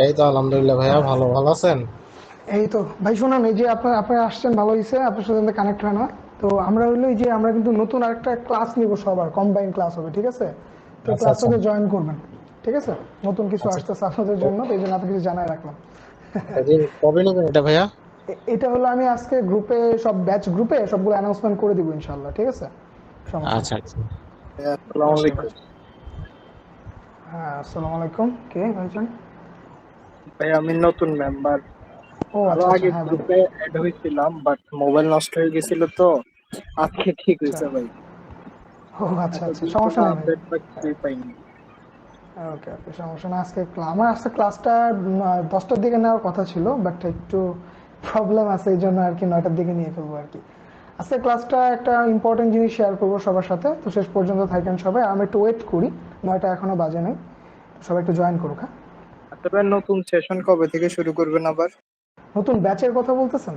এই তো আলহামদুলিল্লাহ ভাইয়া, ভালো ভালো আছেন? এই তো ভাই, শুনুন, এই যে আপনি আসছেন, ভালো হয়েছে, আপনার সাথে কানেক্ট হয় না। তো আমরা হইলো এই যে আমরা কিন্তু নতুন আরেকটা ক্লাস নিব, সবার কম্বাইন ক্লাস হবে, ঠিক আছে? তো আচ্ছা আচ্ছা ক্লাসটাতে জয়েন করবেন, ঠিক আছে? নতুন কিছু আচ্ছা। আসতেছে আপনাদের ও- জন্য, তো এই জন্য আপনাকে কিছু জানাই রাখলাম। ওদিন কবে নেবেন এটা ভাইয়া? এটা হলো আমি আজকে গ্রুপে, সব ব্যাচ গ্রুপে সবগুলো অ্যানাউন্সমেন্ট করে দিব ইনশাল্লাহ, ঠিক আছে? সমস্যা নেই। আচ্ছা আচ্ছা। আসসালামু ওকে ভাই। আলাইকুম। হ্যাঁ, আসসালামু আলাইকুম। কে ভাইজান? ভাই আমি নতুন মেম্বার। ও আরো আচ্ছা আচ্ছা, আগে হ্যাঁ ভাই। গ্রুপে অ্যাড হয়েছিলাম, বাট মোবাইল নষ্ট হয়ে গেছিল তো আজকে ঠিক আচ্ছা। হয়েছে ভাই। ও আচ্ছা আচ্ছা, এতদিন কোনো সমস্যা নেই ভাই। আপডেট বা কিছুই পাইনি। ওকে ওকে, সমস্যা না। আমার আজকে ক্লাসটা 10টার দিকে নেওয়ার কথা ছিল, বাট একটু প্রবলেম আছে, এই জন্য আর কি 9টার দিকে নিয়ে ফেলবো আর কি। আজকে ক্লাসটা একটা ইম্পর্টেন্ট জিনিস শেয়ার করবো সবার সাথে, তো শেষ পর্যন্ত থাকেন সবাই। আমি একটু ওয়েট করি, 9টা এখনো বাজে নাই। সবাই একটু জয়েন করুক, হ্যাঁ? আচ্ছা ভাই, নতুন সেশন কবে থেকে শুরু করবেন আবার? নতুন ব্যাচের কথা বলতেছেন?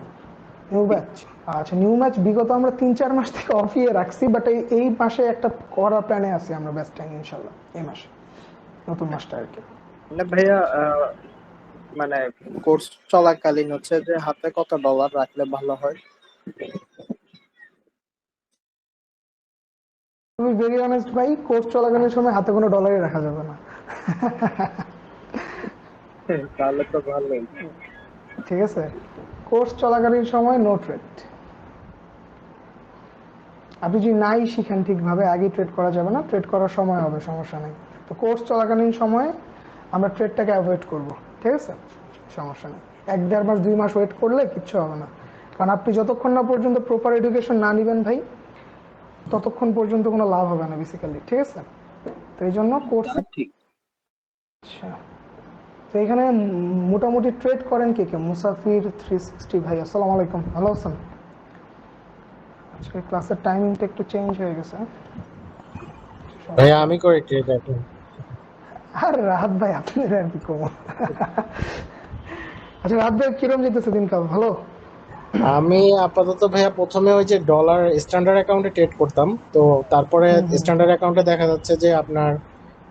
New batch? আচ্ছা, নিউ ব্যাচ বিগত আমরা 3-4 মাস থেকে অফিয়ে রাখছি, বাট এই মাসে একটা করার প্ল্যানে আছি আমরা, ব্যাচটা ইনশাল্লাহ এই মাসে, নতুন মাসটা আর কি। মানে ভাইয়া মানে কোর্স চলাকালীন হচ্ছে যে হাতে কত ডলার রাখলে ভালো হয়? তুমি ভেরি অনেস্ট ভাই, কোর্স চলাকালীন সময় হাতে কোনো ডলারই রাখা যাবে না। তাহলে তো ভালোই। ঠিক আছে? কোর্স চলাকালীন সময় নো ট্রেড। আপনি যদি নাই শিখেন ঠিকভাবে, আগেই ট্রেড করা যাবে না, ট্রেড করার সময় হবে, সমস্যা নেই। তো কোর্স চলাকালীন সময়ে আমরা ট্রেডটাকে অ্যাভয়েড করব, ঠিক আছে? সমস্যা নেই। 1-1.5 মাস 2 মাস ওয়েট করলে কিচ্ছু হবে না। কারণ আপনি যতক্ষণ না পর্যন্ত প্রপার এডুকেশন না নিবেন ভাই, ততক্ষণ পর্যন্ত কোনো লাভ হবে না বেসিক্যালি, ঠিক আছে? তো এই জন্য কোর্স। তা ঠিক। আচ্ছা, তো এখানে মোটামুটি ট্রেড করেন কে কে? মুসাফির 360 ভাই, আসসালামু আলাইকুম, ভালো আছেন? আজকে ক্লাসের টাইমিংটা একটু চেঞ্জ হয়ে গেছে। ভাইয়া সমস্যা আমি নেই। করি ট্রেড এখন। আর রাহাত ভাই, আপনাদের আর কি কম। আচ্ছা, রাহাত ভাই কিরম যেতেছে দিনকাল, ভালো? আমি আপাতত ভাইয়া প্রথমে ওই যে ডলার স্ট্যান্ডার্ড অ্যাকাউন্টে ট্রেড করতাম, তো তারপরে হুম হুম। স্ট্যান্ডার্ড অ্যাকাউন্টে দেখা যাচ্ছে যে আপনার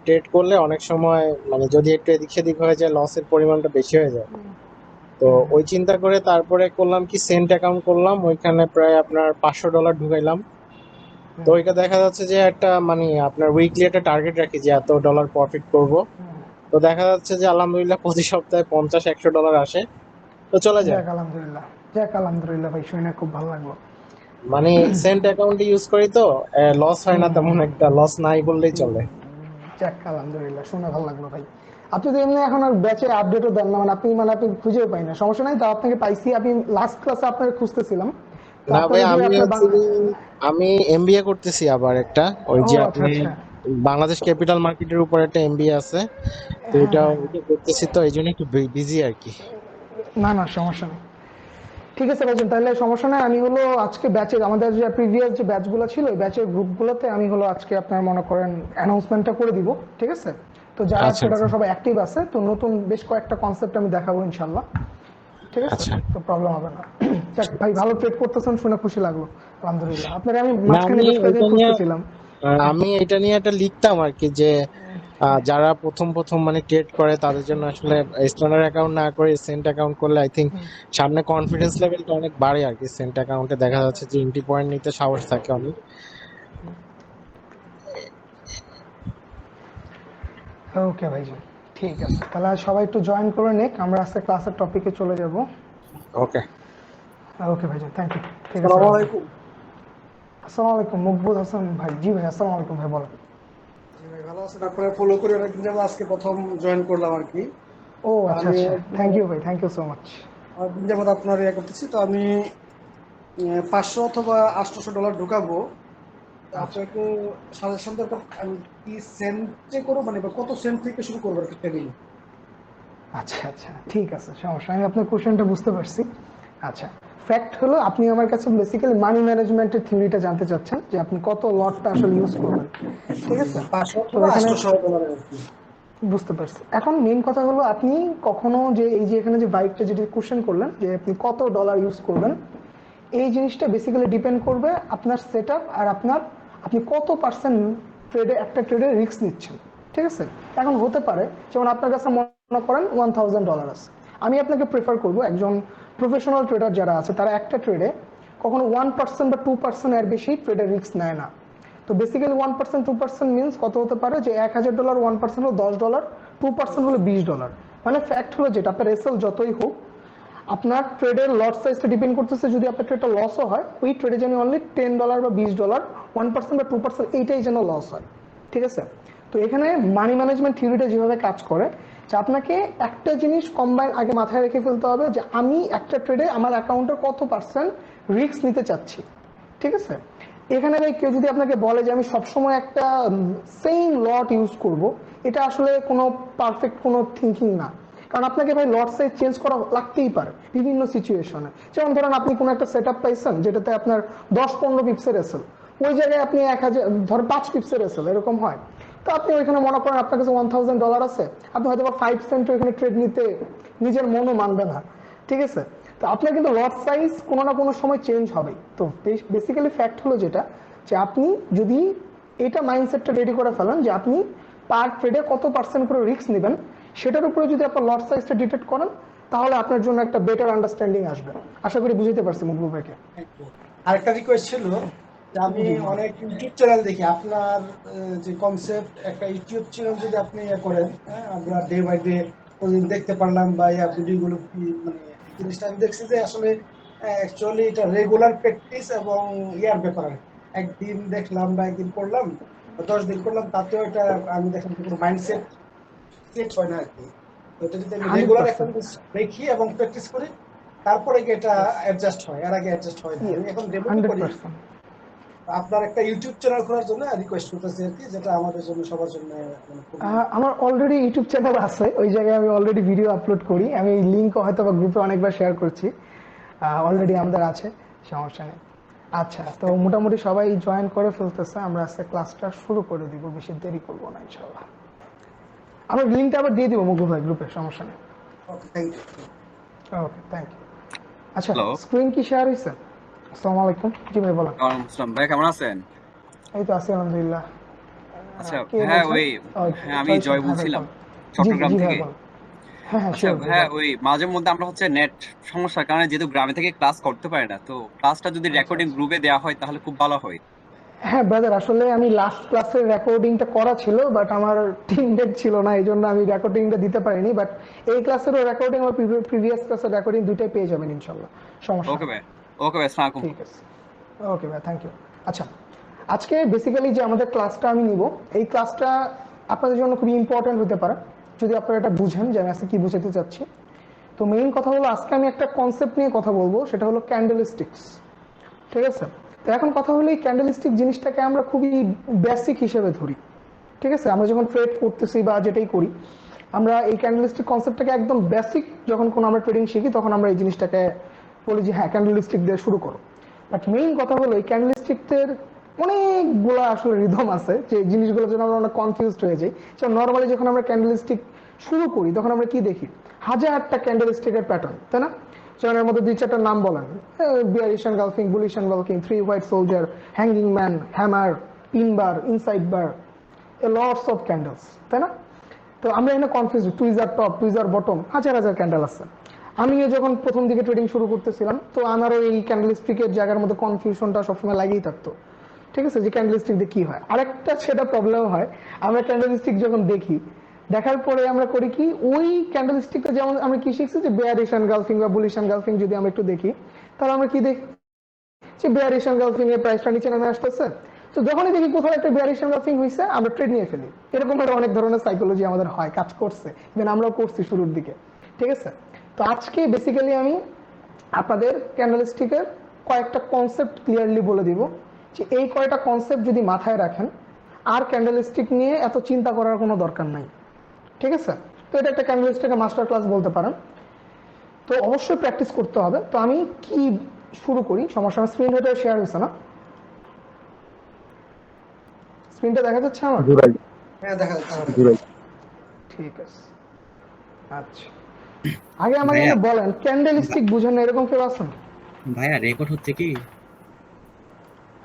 ট্রেড করলে অনেক সময় মানে যদি একটু এদিক সেদিক হয়ে যায় লসের পরিমাণটা বেশি হয়ে যায়। তো ওই চিন্তা করে তারপরে করলাম কি, সেন্ট অ্যাকাউন্ট করলাম, ওইখানে প্রায় আপনার $500 ঢুকাইলাম। তো ওইটা দেখা যাচ্ছে যে একটা মানে আপনার উইকলি একটা টার্গেট রাখি যে এত ডলার প্রফিট করব। তো দেখা যাচ্ছে যে আলহামদুলিল্লাহ প্রতি সপ্তাহে 50-100 ডলার আসে, তো চলে যায়। যাক আলহামদুলিল্লাহ। যাক আলহামদুলিল্লাহ ভাই, শুনে খুব ভালো লাগলো। মানে সেন্ট অ্যাকাউন্ট ইউজ করি তো লস হয় না, তেমন একটা লস নাই বললেই চলে। যাক আলহামদুলিল্লাহ, শুনে ভালো লাগলো ভাই। আপনি তো এমনি এখন আর ব্যাচের আপডেটও দেন না, মানে আপনি খুঁজেও পাই না, সমস্যা নাই তো, আপনাকে পাইছি। আপনি লাস্ট ক্লাসে আপনাকে খুঁজতেছিলাম। তো না আপনার ভাই, ওই যে আমি আপনার অ্যাকচুয়ালি আমি এমবিএ করতেছি আবার একটা, ওই ও যে আচ্ছা আপনি আচ্ছা। বাংলাদেশ ক্যাপিটাল মার্কেটের উপর একটা এমবিএ আছে। তো হ্যাঁ হ্যাঁ ওইটা করতেছি, তো এই জন্য একটু বিজি আর কি। না না, সমস্যা নেই। ঠিক আছে ভাইজান, তাহলে সমস্যা নাই। আমি হলো আজকে ব্যাচের, আমাদের যে প্রিভিয়াস যে ব্যাচগুলো ছিল, ওই ব্যাচের গ্রুপগুলোতে আমি হলো আজকে আপনার মনে করেন অ্যানাউন্সমেন্টটা করে দিব, ঠিক আছে? তো যারা আচ্ছা আচ্ছা ট্রেডাররা সবাই অ্যাক্টিভ আছে, তো নতুন বেশ কয়েকটা কনসেপ্ট আমি দেখাবো ইনশাল্লাহ, ঠিক আছে? আচ্ছা। তো প্রবলেম হবে না। যাক ভাই, ভালো ট্রেড করতেছেন শুনে খুশি লাগলো। আলহামদুলিল্লাহ। আপনাকে আমি না মাঝখানে বেশ কয়েকদিন খুঁজতেছিলাম। আমি এটা নিয়ে একটা লিখতাম আর কি, যে যারা প্রথম প্রথম মানে ট্রেড করে তাদের জন্য আসলে স্ট্যান্ডার্ড অ্যাকাউন্ট না করে সেন্ট অ্যাকাউন্ট করলে আই থিঙ্ক সামনে কনফিডেন্স লেভেলটা অনেক বাড়ে আর কি। সেন্ট অ্যাকাউন্টে দেখা যাচ্ছে যে এন্ট্রি পয়েন্ট নিতে সাহস থাকে অনেক। ওকে ভাইজান, ঠিক আছে, তাহলে সবাই একটু জয়েন করে নিক, আমরা আজকে ক্লাসের টপিকে চলে যাব। ওকে। ওকে ভাইজান, থ্যাংক ইউ। ঠিক আছে আসসালামু রাত ভাই। আলাইকুম। আসসালামু আলাইকুম, মকবুল হাসান ভাই। জি ভাই, আসসালামু আলাইকুম ভাই, বলেন। জি ভাই, ভালো আছেন? আপনারা ফলো করে অনেকদিন যাবো, আজকে প্রথম জয়েন করলাম আর কি। ও তো আচ্ছা আমি আচ্ছা, থ্যাংক ইউ ভাই, থ্যাংক ইউ সো মাচ। অনেকদিন যাবত আপনার ইয়ে করতেছি, তো আমি 500 অথবা 800 ডলার ঢুকাবো। তো আচ্ছা আপনার একটু সাজেশন দরকার। আমি কি সেন্টে করবো, মানে বা কত সেন্ট থেকে শুরু করবো আর কি ট্রেডিং? আচ্ছা আচ্ছা, ঠিক আছে, সমস্যা, আমি আপনার কোশ্চেনটা বুঝতে পারছি। আচ্ছা, ফ্যাক্ট হলো আপনি আমার কাছে বেসিক্যালি মানি ম্যানেজমেন্টের থিওরিটা জানতে চাচ্ছেন, যে আপনি কত লটটা আসলে ইউজ করবেন, ঠিক আছে? 500 তো অথবা এখানে 800 ডলার আর কি। বুঝতে পারছি। এখন মেইন কথা হলো, আপনি কখনো যে এই যে এখানে যে বাইকটা যেটা কোশ্চেন করলেন, যে আপনি কত ডলার ইউজ করবেন, এই জিনিসটা বেসিক্যালি ডিপেন্ড করবে আপনার সেট আপ আর আপনি কত পার্সেন্ট ট্রেডে, একটা ট্রেডে রিস্ক নিচ্ছেন, ঠিক আছে? এখন হতে পারে যেমন আপনার কাছে মনে করেন $1000 আছে, আমি আপনাকে প্রেফার করব একজন প্রফেশনাল ট্রেডার যারা আছে তারা একটা ট্রেডে কখনো 1% বা 2% এর বেশি ট্রেডের রিস্ক নেয় না। তো বেসিক্যালি 1% 2% মিনস কত হতে পারে যে $1000 1% হলো $10, 2% হলো $20। মানে ফ্যাক্ট হলো যেটা আপনার এসএল যতই হোক, আপনার ট্রেডের লট সাইজটা ডিপেন্ড করতেছে, যদি আপনার ট্রেডটা লসও হয় ওই ট্রেডে যেন অনলি $10 বা $20, 1% বা 2% এইটাই যেন লস হয়। ঠিক আছে? তো এখানে মানি ম্যানেজমেন্ট থিওরিটা যেভাবে কাজ করে যে আপনাকে একটা জিনিস কম্বাইন আগে মাথায় রেখে ফেলতে হবে যে আমি একটা ট্রেডে আমার অ্যাকাউন্টের কত পার্সেন্ট রিস্ক নিতে চাচ্ছি। ঠিক আছে? এখানে ভাই কেউ যদি আপনাকে বলে যে আমি সবসময় একটা সেম লট ইউজ করব, এটা আসলে কোনো পারফেক্ট কোনো থিঙ্কিং না। কারণ আপনাকে ভাই লট সাইজ চেঞ্জ করা লাগতেই পারে বিভিন্ন সিচুয়েশনে। যেমন ধরেন আপনি কোনো একটা সেট আপ পাইছেন যেটাতে আপনার 10-15 পিপসের এসেল, ওই জায়গায় আপনি 1000 ধর 5 পিপসের এসেল, এরকম হয়। তো আপনি ওইখানে মনে করেন আপনার কাছে $1000 আছে, আপনি হয়তো 5 সেন্ট ওইখানে ট্রেড নিতে নিজের মনও মানবে না। ঠিক আছে? তো আপনার কিন্তু লট সাইজ কোনো না কোনো সময় চেঞ্জ হবে। তো বেসিক্যালি ফ্যাক্ট হলো যেটা যে আপনি যদি এটা মাইন্ডসেটটা রেডি করে ফেলেন যে আপনি পার ট্রেডে কত পার্সেন্ট করে রিস্ক নেবেন, সেটার উপরে যদি আপনার লট সাইজটা ডিটেক্ট করেন তাহলে আপনার জন্য একটা বেটার আন্ডারস্ট্যান্ডিং আসবে। আশা করি বুঝতে পারছি মুকবুল ভাইকে। আরেকটা রিকোয়েস্ট ছিল যে আমি অনেক ইউটিউব চ্যানেল দেখি আপনার যে কনসেপ্ট, একটা ইউটিউব চ্যানেল যদি আপনি ইয়ে করেন, হ্যাঁ, আমরা ডে বাই ডে দেখতে পারলাম বা ইয়া ভিডিওগুলো কি মানে জিনিসটা আমি দেখছি যে আসলে অ্যাকচুয়ালি এটা রেগুলার প্র্যাকটিস এবং ইয়ার ব্যাপার আর কি। একদিন দেখলাম বা একদিন করলাম বা 10 দিন করলাম, তাতেও এটা আমি দেখলাম যে কোনো মাইন্ডসেট সেট হয় না আর কি। তো এটা যদি আমি রেগুলার একটা 100%। জিনিস দেখি এবং প্র্যাকটিস করি, তারপরে কি এটা অ্যাডজাস্ট হয়, এর আগে অ্যাডজাস্ট হয় না। আমি এখন ডেমো করি, 100%। আপনার একটা ইউটিউব চ্যানেল খোলার জন্য রিকোয়েস্ট করতেছি আর কি, যেটা আমাদের জন্য সবার জন্য মানে খুবই আমার অলরেডি ইউটিউব চ্যানেল আছে, ওই জায়গায় আমি অলরেডি ভিডিও আপলোড করি, আমি লিঙ্ক হয়তো বা গ্রুপে অনেকবার শেয়ার করছি, অলরেডি আমাদের আছে, সমস্যা নেই। আচ্ছা, তো মোটামুটি সবাই জয়েন করে ফেলতেছে, আমরা আজকে ক্লাসটা শুরু করে দিব, বেশি দেরি করবো না ইনশাল্লাহ। আমরা লিঙ্কটা আবার দিয়ে দিব মুকুল ভাই গ্রুপে, সমস্যা নেই। Okay, thank you. Okay, thank you. আচ্ছা, হ্যালো, স্ক্রিন কি শেয়ার হয়েছে? আসসালামু আলাইকুম, জি ভাই বলেন। ওয়ালাইকুম আসসালাম। ভাই কেমন আছেন? এই তো আছি আলহামদুলিল্লাহ। আচ্ছা কে হ্যাঁ, বলছেন? হ্যাঁ আমি সরি জয় হ্যাঁ ভাই বলছিলাম বলেন। জি জি চট্টগ্রাম জি ভাই থেকে। বলেন। হ্যাঁ হ্যাঁ আচ্ছা শিওর ভাই হ্যাঁ, বলেন। মাঝে মধ্যে আমরা নেট সমস্যার কারণে যেহেতু গ্রামে থেকে ক্লাস করতে পারি না, তো ক্লাসটা যদি আচ্ছা রেকর্ডিং আচ্ছা। গ্রুপে দেওয়া হয় তাহলে খুব ভালো হয়। হ্যাঁ ব্রাদার, আসলে আমি লাস্ট ক্লাসের রেকর্ডিংটা করা ছিল, বাট আমার টিমমেট ছিল না, এই জন্য আমি রেকর্ডিংটা দিতে পারিনি। বাট এই ক্লাসেরও রেকর্ডিং আর প্রিভিয়াস ক্লাসের রেকর্ডিং দুইটাই পেয়ে যাবেন ইনশাল্লাহ, সমস্যা ওকে নেই। ভাই, ওকে ভাই, আসসালামু আলাইকুম। ঠিক আছে, ওকে ভাই, থ্যাংক ইউ। আচ্ছা, আজকে বেসিক্যালি যে আমাদের ক্লাসটা আমি নিব, এই ক্লাসটা আপনাদের জন্য খুবই ইম্পর্টেন্ট হতে পারে যদি আপনারা এটা বুঝেন যে আমি আজকে কি বুঝাতে চাচ্ছি। তো মেইন কথা হলো আজকে আমি একটা কনসেপ্ট নিয়ে কথা বলবো, সেটা হলো ক্যান্ডেলস্টিক্স। ঠিক আছে? তো এখন কথা হলো এই ক্যান্ডেলস্টিক জিনিসটাকে আমরা খুবই বেসিক হিসেবে ধরি। ঠিক আছে? আমরা যখন ট্রেড করতেছি বা যেটাই করি, আমরা এই ক্যান্ডেলস্টিক কনসেপ্টটাকে একদম বেসিক যখন কোনো আমরা ট্রেডিং শিখি তখন আমরা এই জিনিসটাকে বলি যে হ্যাঁ ক্যান্ডেলস্টিক দিয়ে শুরু করো। বাট মেইন কথা হলো এই ক্যান্ডেলস্টিকের অনেকগুলো আসলে রিদম আছে যে জিনিসগুলোর জন্য আমরা অনেক কনফিউজড হয়ে যাই। যেমন নর্মালি যখন আমরা ক্যান্ডেলস্টিক শুরু করি তখন আমরা কি দেখি, হাজারটা ক্যান্ডেলস্টিকের প্যাটার্ন, তাই না? যেমন এর মধ্যে 2-4টা নাম বলেন, bearish engulfing, bullish engulfing, 3 white soldier, hanging man, hammer, pin bar, inside bar, lots of candles, তাই না? তো আমরা এখানে confuse, tweezer top, tweezer bottom, হাজার হাজার ক্যান্ডেল আছে। আমিও যখন প্রথম দিকে ট্রেডিং শুরু করতেছিলাম তো আমারও এই ক্যান্ডেল স্টিকের জায়গার মধ্যে কনফিউশনটা সবসময় লাগেই থাকতো। ঠিক আছে, যে ক্যান্ডেল স্টিক দিয়ে কি হয়। আরেকটা সেটা প্রবলেম হয়, আমরা ক্যান্ডেল স্টিক যখন দেখি, দেখার পরে আমরা করি কি, ওই ক্যান্ডেল স্টিকটা যেমন আমরা কি শিখছি যে বেয়ারিশ এনগালফিং বা বুলিশ এনগালফিং যদি আমরা একটু দেখি, তাহলে আমরা কি দেখি যে বেয়ারিশ এনগালফিং এর প্রাইসটা নিচে নেমে আসতেছে। তো যখনই দেখি কোথাও একটা বেয়ারিশ এনগালফিং হয়েছে আমরা ট্রেড নিয়ে ফেলি। এরকম একটা অনেক ধরনের সাইকোলজি আমাদের হয়, কাজ করছে, ইভেন আমরাও করছি শুরুর দিকে। ঠিক আছে? তো আজকে বেসিক্যালি আমি আপনাদের ক্যান্ডেলস্টিকের কয়েকটা কনসেপ্ট ক্লিয়ারলি বলে দিব, যে এই কয়টা কনসেপ্ট যদি মাথায় রাখেন আর ক্যান্ডেলস্টিক নিয়ে এত চিন্তা করার কোনো দরকার নাই। ঠিক আছে? তো এটা একটা ক্যান্ডেলস্টিকের মাস্টার ক্লাস বলতে পারেন। তো অবশ্যই প্র্যাকটিস করতে হবে। তো আমি কি শুরু করি, সমস্যা না। স্ক্রিন হয়তো শেয়ার হয়েছে না? স্ক্রিনটা দেখা যাচ্ছে আমার? হ্যাঁ, দেখা যাচ্ছে। ঠিক আছে, আচ্ছা। আগে আমাকে ভাইয়া বলেন, ক্যান্ডেল স্টিক বুঝেন না এরকম কেউ আছেন? ভাইয়া রেকর্ড হচ্ছে কি?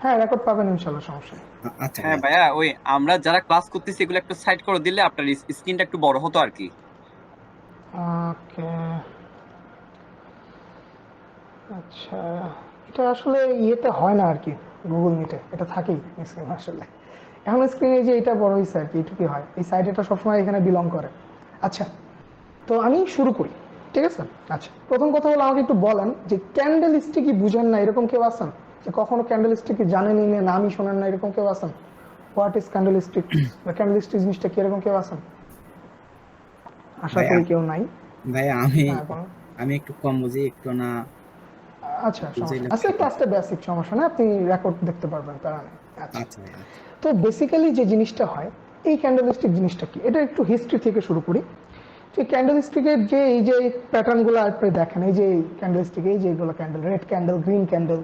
হ্যাঁ, রেকর্ড পাবেন ইনশাল্লাহ, সমস্যা নেই। আচ্ছা হ্যাঁ ভাইয়া। ভাইয়া, ওই আমরা যারা ক্লাস করতেছি এগুলো একটু সাইড করে দিলে আপনার স্ক্রিনটা একটু বড় হতো আর কি। ওকে, আচ্ছা, এটা আসলে ইয়েতে হয় না আর কি, গুগল মিটে এটা থাকেই স্ক্রিন আসলে। এখন স্ক্রিনে যে এটা বড় হয়েছে আর কি, এটুকুই হয়, এই সাইড এটা সবসময় এখানে বিলং করে। আচ্ছা, তো আমি শুরু করি, ঠিক আছে? আচ্ছা, প্রথম কথা হলো আমাকে একটু বলেন যে ক্যান্ডেল স্টিকই বুঝেন না এরকম কেউ আছেন? যে কখনো ক্যান্ডেল স্টিকই জানেনই না, নামই শোনেন না, এরকম কেউ আছেন? হোয়াট ইজ ক্যান্ডেল স্টিক বা ক্যান্ডেল স্টিক জিনিসটা কি, এরকম কেউ আছেন? আশা ভাইয়া করি কেউ নাই। ভাইয়া আমি হ্যাঁ, বলুন। আমি একটু কম বুঝি, একটু না আচ্ছা, সমস্যা বুঝাইলে আচ্ছা, ভালো। ক্লাসটা বেসিক, সমস্যা না, আপনি রেকর্ড দেখতে পারবেন, তারা নেই। আচ্ছা, আচ্ছা ভাইয়া, আচ্ছা। তো বেসিক্যালি যে জিনিসটা হয়, এই ক্যান্ডেলস্টিক জিনিসটা কি, এটা একটু হিস্ট্রি থেকে শুরু করি। যে ক্যান্ডেলস্টিকের যে এই যে প্যাটার্নগুলো আপনি দেখেন, এই যে ক্যান্ডেলস্টিক, এই যে এগুলো candle, red candle, green candle,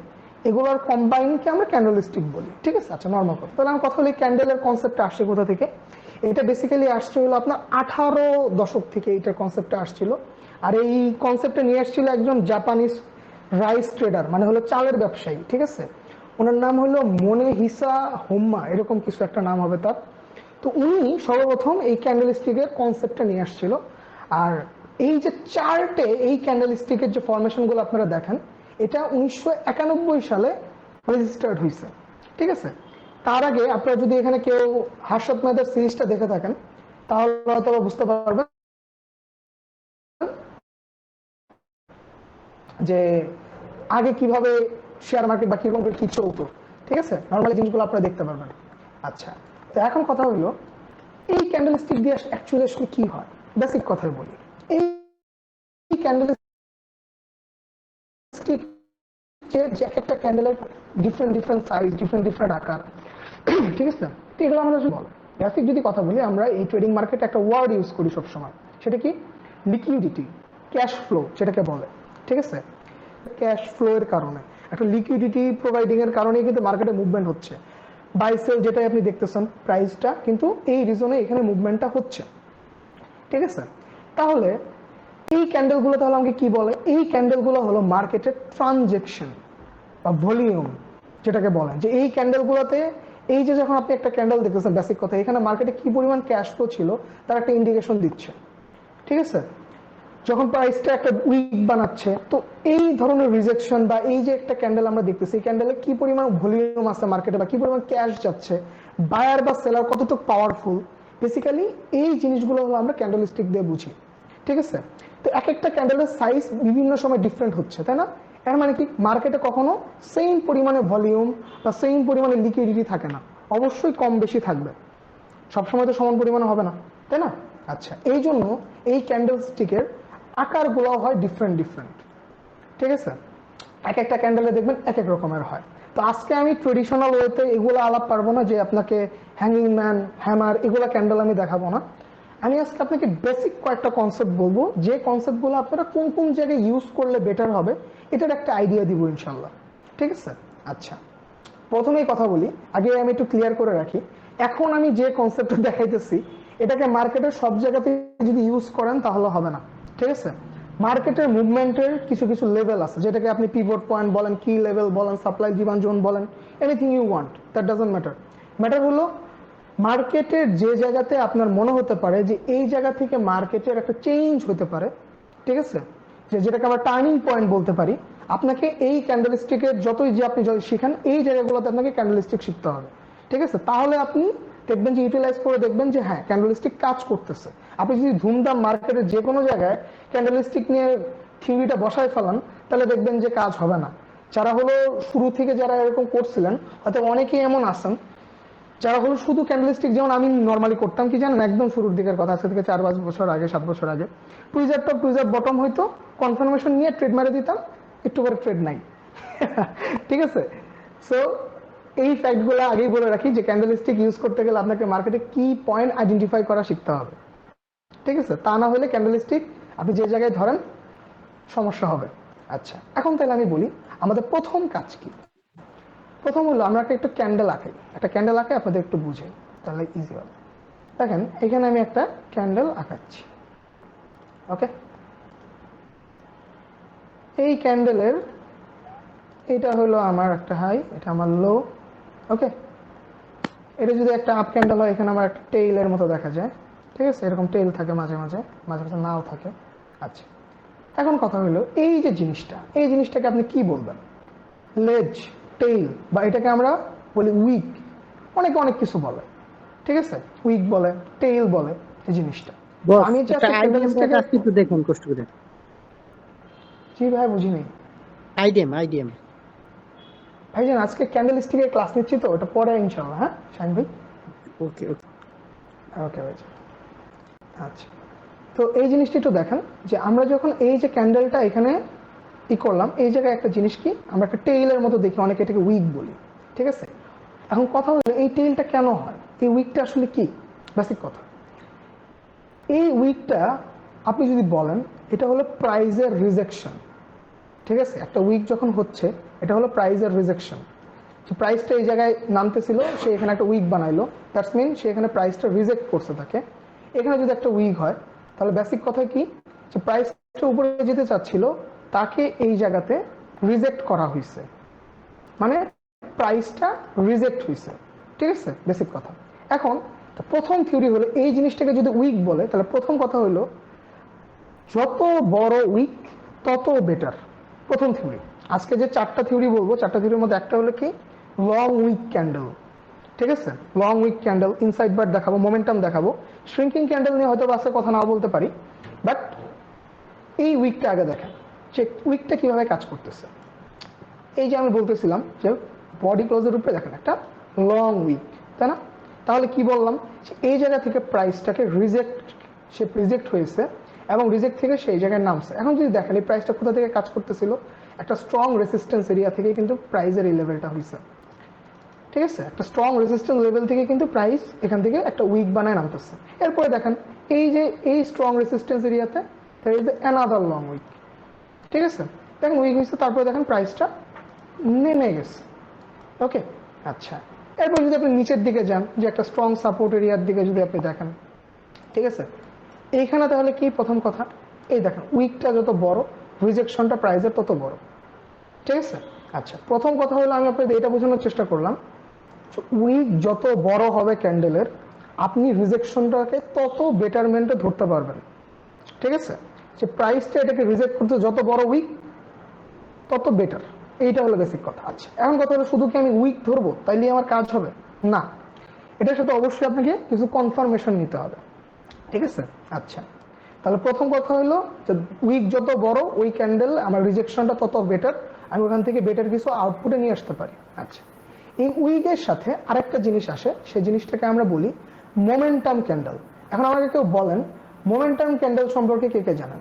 এগুলোর কম্বাইনকে আমরা ক্যান্ডেলস্টিক বলি, ঠিক আছে? আচ্ছা, নর্মাল কথা। তাহলে আমি কথা বলি ক্যান্ডেলের কনসেপ্টটা আসছে কোথা থেকে। এটা বেসিক্যালি আসছে হলো আপনার 18 দশক থেকে এটার কনসেপ্টটা আসছিল। আর এই কনসেপ্টটা নিয়ে আসছিল একজন জাপানিজ রাইস ট্রেডার, মানে হলো চালের ব্যবসায়ী, ঠিক আছে? ওনার নাম হলো মোনেহিসা হোম্মা, এরকম কিছু একটা নাম হবে তার। তো উনি সর্বপ্রথম এই ক্যান্ডেল স্টিকের কনসেপ্টটা নিয়ে আসছিল। আর এই যে চার্টে এই ক্যান্ডেল স্টিকের যে ফরমেশনগুলো আপনারা দেখেন, এটা 1991 সালে রেজিস্টার্ড হয়েছে, ঠিক আছে? তার আগে আপনারা যদি এখানে কেউ হার্ষদ মেহতার সিরিজটা দেখে থাকেন, তাহলে হয়তো বুঝতে পারবেন যে আগে কিভাবে শেয়ার মার্কেট বা কিরকম করে কি চলতো, ঠিক আছে? নর্মালি জিনিসগুলো আপনারা দেখতে পারবেন। আচ্ছা, তো এখন কথা হলো এই ক্যান্ডেল স্টিক দিয়ে অ্যাকচুয়ালি আসলে কি হয়, বেসিক কথাই বলি। এই ক্যান্ডেল স্টিক যে এক একটা ক্যান্ডেলের different different size, different different আকার, ঠিক আছে? তো এগুলো আমরা বলো বেসিক যদি কথা বলি, আমরা এই ট্রেডিং মার্কেটে একটা ওয়ার্ড ইউজ করি সবসময়, সেটা কি? লিকুইডিটি, ক্যাশ ফ্লো যেটাকে বলে, ঠিক আছে? ক্যাশ ফ্লো এর কারণে, একটা লিকুইডিটি প্রোভাইডিং এর কারণেই কিন্তু মার্কেটে মুভমেন্ট হচ্ছে। বাই সেল যেটাই আপনি দেখতেছেন প্রাইসটা, কিন্তু এই রিজনে এখানে মুভমেন্টটা হচ্ছে, ঠিক আছে? তাহলে এই ক্যান্ডেলগুলো তাহলে আমাকে কি বলে? এই ক্যান্ডেলগুলো হলো মার্কেটের ট্রানজেকশন বা ভলিউম যেটাকে বলেন, যে এই ক্যান্ডেলগুলোতে এই যে যখন আপনি একটা ক্যান্ডেল দেখতেছেন, বেসিক কথা এখানে মার্কেটে কি পরিমাণ ক্যাশ ফ্লো ছিল তার একটা ইন্ডিকেশন দিচ্ছে, ঠিক আছে? যখন প্রাইসটা একটা উইক বানাচ্ছে, তো এই ধরনের রিজেকশন বা এই যে একটা ক্যান্ডেল আমরা দেখতেছি, এই ক্যান্ডেলে কি পরিমাণ ভলিউম আছে মার্কেটে বা কি পরিমাণ ক্যাশ যাচ্ছে, বায়ার বা সেলার কতটুকু পাওয়ারফুল, বেসিক্যালি এই জিনিসগুলো হলো আমরা ক্যান্ডেল স্টিক দিয়ে বুঝি, ঠিক আছে? তো এক একটা ক্যান্ডেলের সাইজ বিভিন্ন সময় ডিফারেন্ট হচ্ছে, তাই না? এর মানে কি মার্কেটে কখনো সেম পরিমাণে ভলিউম বা সেম পরিমাণে লিকুইডিটি থাকে না, অবশ্যই কম বেশি থাকবে, সবসময় তো সমান পরিমাণে হবে না, তাই না? আচ্ছা, এই জন্য এই ক্যান্ডেল স্টিকের আকারগুলো হয় ডিফারেন্ট ডিফারেন্ট, ঠিক আছে? এক একটা ক্যান্ডেলে দেখবেন এক এক রকমের হয়। তো আজকে আমি ট্রেডিশনাল ওয়েতে এগুলো আলাপ পারবো না, যে আপনাকে হ্যাঙ্গিং ম্যান, হ্যামার, এগুলো ক্যান্ডেল আমি দেখাবো না। আমি আজকে আপনাকে বেসিক কয়েকটা কনসেপ্ট বলবো, যে কনসেপ্টগুলো আপনারা কোন কোন জায়গায় ইউজ করলে বেটার হবে এটার একটা আইডিয়া দিব ইনশাল্লাহ, ঠিক আছে? আচ্ছা, প্রথমেই কথা বলি, আগে আমি একটু ক্লিয়ার করে রাখি, এখন আমি যে কনসেপ্টটা দেখাইতেছি এটাকে মার্কেটের সব জায়গাতে যদি ইউজ করেন তাহলে হবে না, ঠিক আছে? মার্কেটের মুভমেন্টের কিছু কিছু লেভেল আছে, যেটাকে আপনি পিভট পয়েন্ট বলেন, কি লেভেল বলেন, সাপ্লাই ডিমান্ড জোন বলেন, anything you want, that doesn't matter. Matter হলো মার্কেটের যে জায়গাতে আপনার মনে হতে পারে যে এই জায়গা থেকে মার্কেটের একটা চেঞ্জ হতে পারে, ঠিক আছে? যেটাকে আমরা টার্নিং পয়েন্ট বলতে পারি, আপনাকে এই ক্যান্ডেলস্টিকের যতই যে আপনি যদি শিখেন এই জায়গাগুলোতে আপনাকে ক্যান্ডেলস্টিক শিখতে হবে, ঠিক আছে? তাহলে আপনি দেখবেন যে ইউটিলাইজ করে দেখবেন যে হ্যাঁ ক্যান্ডেলস্টিক কাজ করতেছে। আপনি যদি ধুমধাম মার্কেটের যে কোনো জায়গায় ক্যান্ডেলস্টিক নিয়ে থিওরিটা বসায় ফেলান, তাহলে দেখবেন যে কাজ হবে না। যারা হলো শুরু থেকে যারা এরকম করছিলেন, হয়তো অনেকেই এমন আছেন যারা হলো শুধু ক্যান্ডেলস্টিক, যেমন আমি নর্মালি করতাম কি জানেন, একদম শুরুর দিকের কথা, আজকে থেকে 4-5 বছর আগে, 7 বছর আগে, টুইজার টপ টুইজার বটম হয়তো কনফার্মেশন নিয়ে ট্রেড মেরে দিতাম, একটু করে ট্রেড নাই ঠিক আছে? সো এই ফ্যাক্টগুলো আগেই বলে রাখি যে ক্যান্ডেলস্টিক ইউজ করতে গেলে আপনাকে মার্কেটে কি পয়েন্ট আইডেন্টিফাই করা শিখতে হবে, ঠিক আছে? তা না হলে ক্যান্ডেলস্টিক আপনি যে জায়গায় ধরেন সমস্যা হবে। আচ্ছা, এখন তাহলে আমি বলি আমাদের প্রথম কাজ কি। প্রথম হলো আমরা একটা ক্যান্ডেল আঁকাই, একটা ক্যান্ডেল আঁকাই আপনাদের একটু বুঝাই, তাহলে ইজি হবে। দেখেন এখানে আমি একটা ক্যান্ডেল আঁকাচ্ছি, ওকে? এই ক্যান্ডেলের এটা হলো আমার একটা হাই, এটা আমার লো, ওকে, এটা যদি একটা আপ ক্যান্ডেল হয় এখানে আমার একটা টেইলের মতো দেখা যায়, ঠিক আছে, এরকম টেইল থাকে মাঝে মাঝে, মাঝে মাঝে নাও থাকে। আচ্ছা, এখন কথা হলো এই যে জিনিসটা, এই জিনিসটাকে আপনি কি বলবেন? লেজ, টেইল, বা এটাকে আমরা বলি উইক, অনেকে অনেক কিছু বলে, ঠিক আছে, উইক বলে, টেইল বলে এই জিনিসটা। বস আমি একটা জাস্ট আইডিএম ক্যান্ডেলস্টিকে, কাজটি একটু দেখুন কষ্ট করে। জি ভাই বুঝিনি আইডিএম ভাইজান, আজকে ক্যান্ডেলস্টিকের ক্লাস নিচ্ছি তো, ওটা পরে ইনশাল্লাহ। হ্যাঁ শাহিন ভাই, ওকে ওকে। ওকে ভাইজান। আচ্ছা, তো এই জিনিসটা একটু দেখেন যে আমরা যখন এই যে ক্যান্ডেলটা এখানে ই করলাম, এই জায়গায় একটা জিনিস কি আমরা একটা টেইলের মতো দেখি, অনেকে এটাকে উইক বলি, ঠিক আছে। এখন কথা হলো এই টেইলটা কেন হয়, এই উইকটা আসলে কি, বেসিক কথা। এই উইকটা আপনি যদি বলেন এটা হলো প্রাইজের রিজেকশন, ঠিক আছে। একটা উইক যখন হচ্ছে এটা হলো প্রাইজের রিজেকশন, যে প্রাইসটা এই জায়গায় নামতেছিল, সে এখানে একটা উইক বানাইলো, দ্যাটস মিন সে এখানে প্রাইসটা রিজেক্ট করছে তাকে। এখানে যদি একটা উইক হয় তাহলে বেসিক কথা কি, যে প্রাইসটা উপরে যেতে চাচ্ছিল তাকে এই জায়গাতে রিজেক্ট করা হয়েছে, মানে প্রাইসটা রিজেক্ট হয়েছে, ঠিক আছে, বেসিক কথা। এখন প্রথম থিওরি হলো এই জিনিসটাকে যদি উইক বলে তাহলে প্রথম কথা হলো যত বড় উইক তত বেটার, প্রথম থিওরি। আজকে যে চারটা থিওরি বলবো, চারটা থিওরির মধ্যে একটা হলো কি লং উইক ক্যান্ডেল, ঠিক আছে, লং উইক ক্যান্ডেল, ইনসাইড বার দেখাবো, মোমেন্টাম দেখাবো, শ্রিঙ্কিং ক্যান্ডেল নিয়ে হয়তো আজকে কথা নাও বলতে পারি, বাট এই উইকটা আগে দেখেন যে উইকটা কিভাবে কাজ করতেছে। এই যে আমি বলতেছিলাম যে বডি ক্লোজের উপরে দেখেন একটা লং উইক, তাই না? তাহলে কি বললাম, এই জায়গা থেকে প্রাইসটাকে রিজেক্ট হয়েছে এবং রিজেক্ট থেকে সেই জায়গায় নামছে। এখন যদি দেখেন এই প্রাইসটা কোথা থেকে কাজ করতেছিল, একটা স্ট্রং রেসিস্ট্যান্স এরিয়া থেকে কিন্তু প্রাইসের এই লেভেলটা হয়েছে, ঠিক আছে, একটা স্ট্রং রেসিস্ট্যান্স লেভেল থেকে কিন্তু প্রাইস এখান থেকে একটা উইক বানায় নামতেছে। এরপরে দেখেন এই যে এই স্ট্রং রেসিস্ট্যান্স এরিয়াতে there is another long wick, ঠিক আছে, দেখেন উইক হয়েছে, তারপরে দেখেন প্রাইসটা নেমে গেছে। ওকে, আচ্ছা, এরপর যদি আপনি নিচের দিকে যান, যে একটা স্ট্রং সাপোর্ট এরিয়ার দিকে যদি আপনি দেখেন, ঠিক আছে, এইখানে তাহলে কি প্রথম কথা, এই দেখেন উইকটা যত বড় রিজেকশনটা প্রাইসের তত বড়, ঠিক আছে। আচ্ছা, প্রথম কথা হলো আমি আপনাদের এটা বোঝানোর চেষ্টা করলাম, উইক যত বড় হবে ক্যান্ডেলের আপনি রিজেকশনটাকে তত বেটারমেন্টে ধরতে পারবেন, ঠিক আছে, যে প্রাইসটা এটাকে রিজেক্ট করতে যত বড় উইক তত বেটার, এইটা হলো বেসিক কথা। আচ্ছা, এখন কথা হলো শুধু কি আমি উইক ধরবো তাইলে আমার কাজ হবে না, এটার সাথে অবশ্যই আপনাকে কিছু কনফার্মেশন নিতে হবে, ঠিক আছে। আচ্ছা, তাহলে প্রথম কথা হলো যে উইক যত বড় ওই ক্যান্ডেল আমার রিজেকশনটা তত বেটার, আমি ওখান থেকে বেটার কিছু আউটপুটে নিয়ে আসতে পারি। আচ্ছা, এই উইকের সাথে আরেকটা জিনিস আসে, সেই জিনিসটাকে আমরা বলি মোমেন্টাম ক্যান্ডেল। এখন আমাকে কেউ বলেন মোমেন্টাম ক্যান্ডেল সম্পর্কে কে কে জানেন?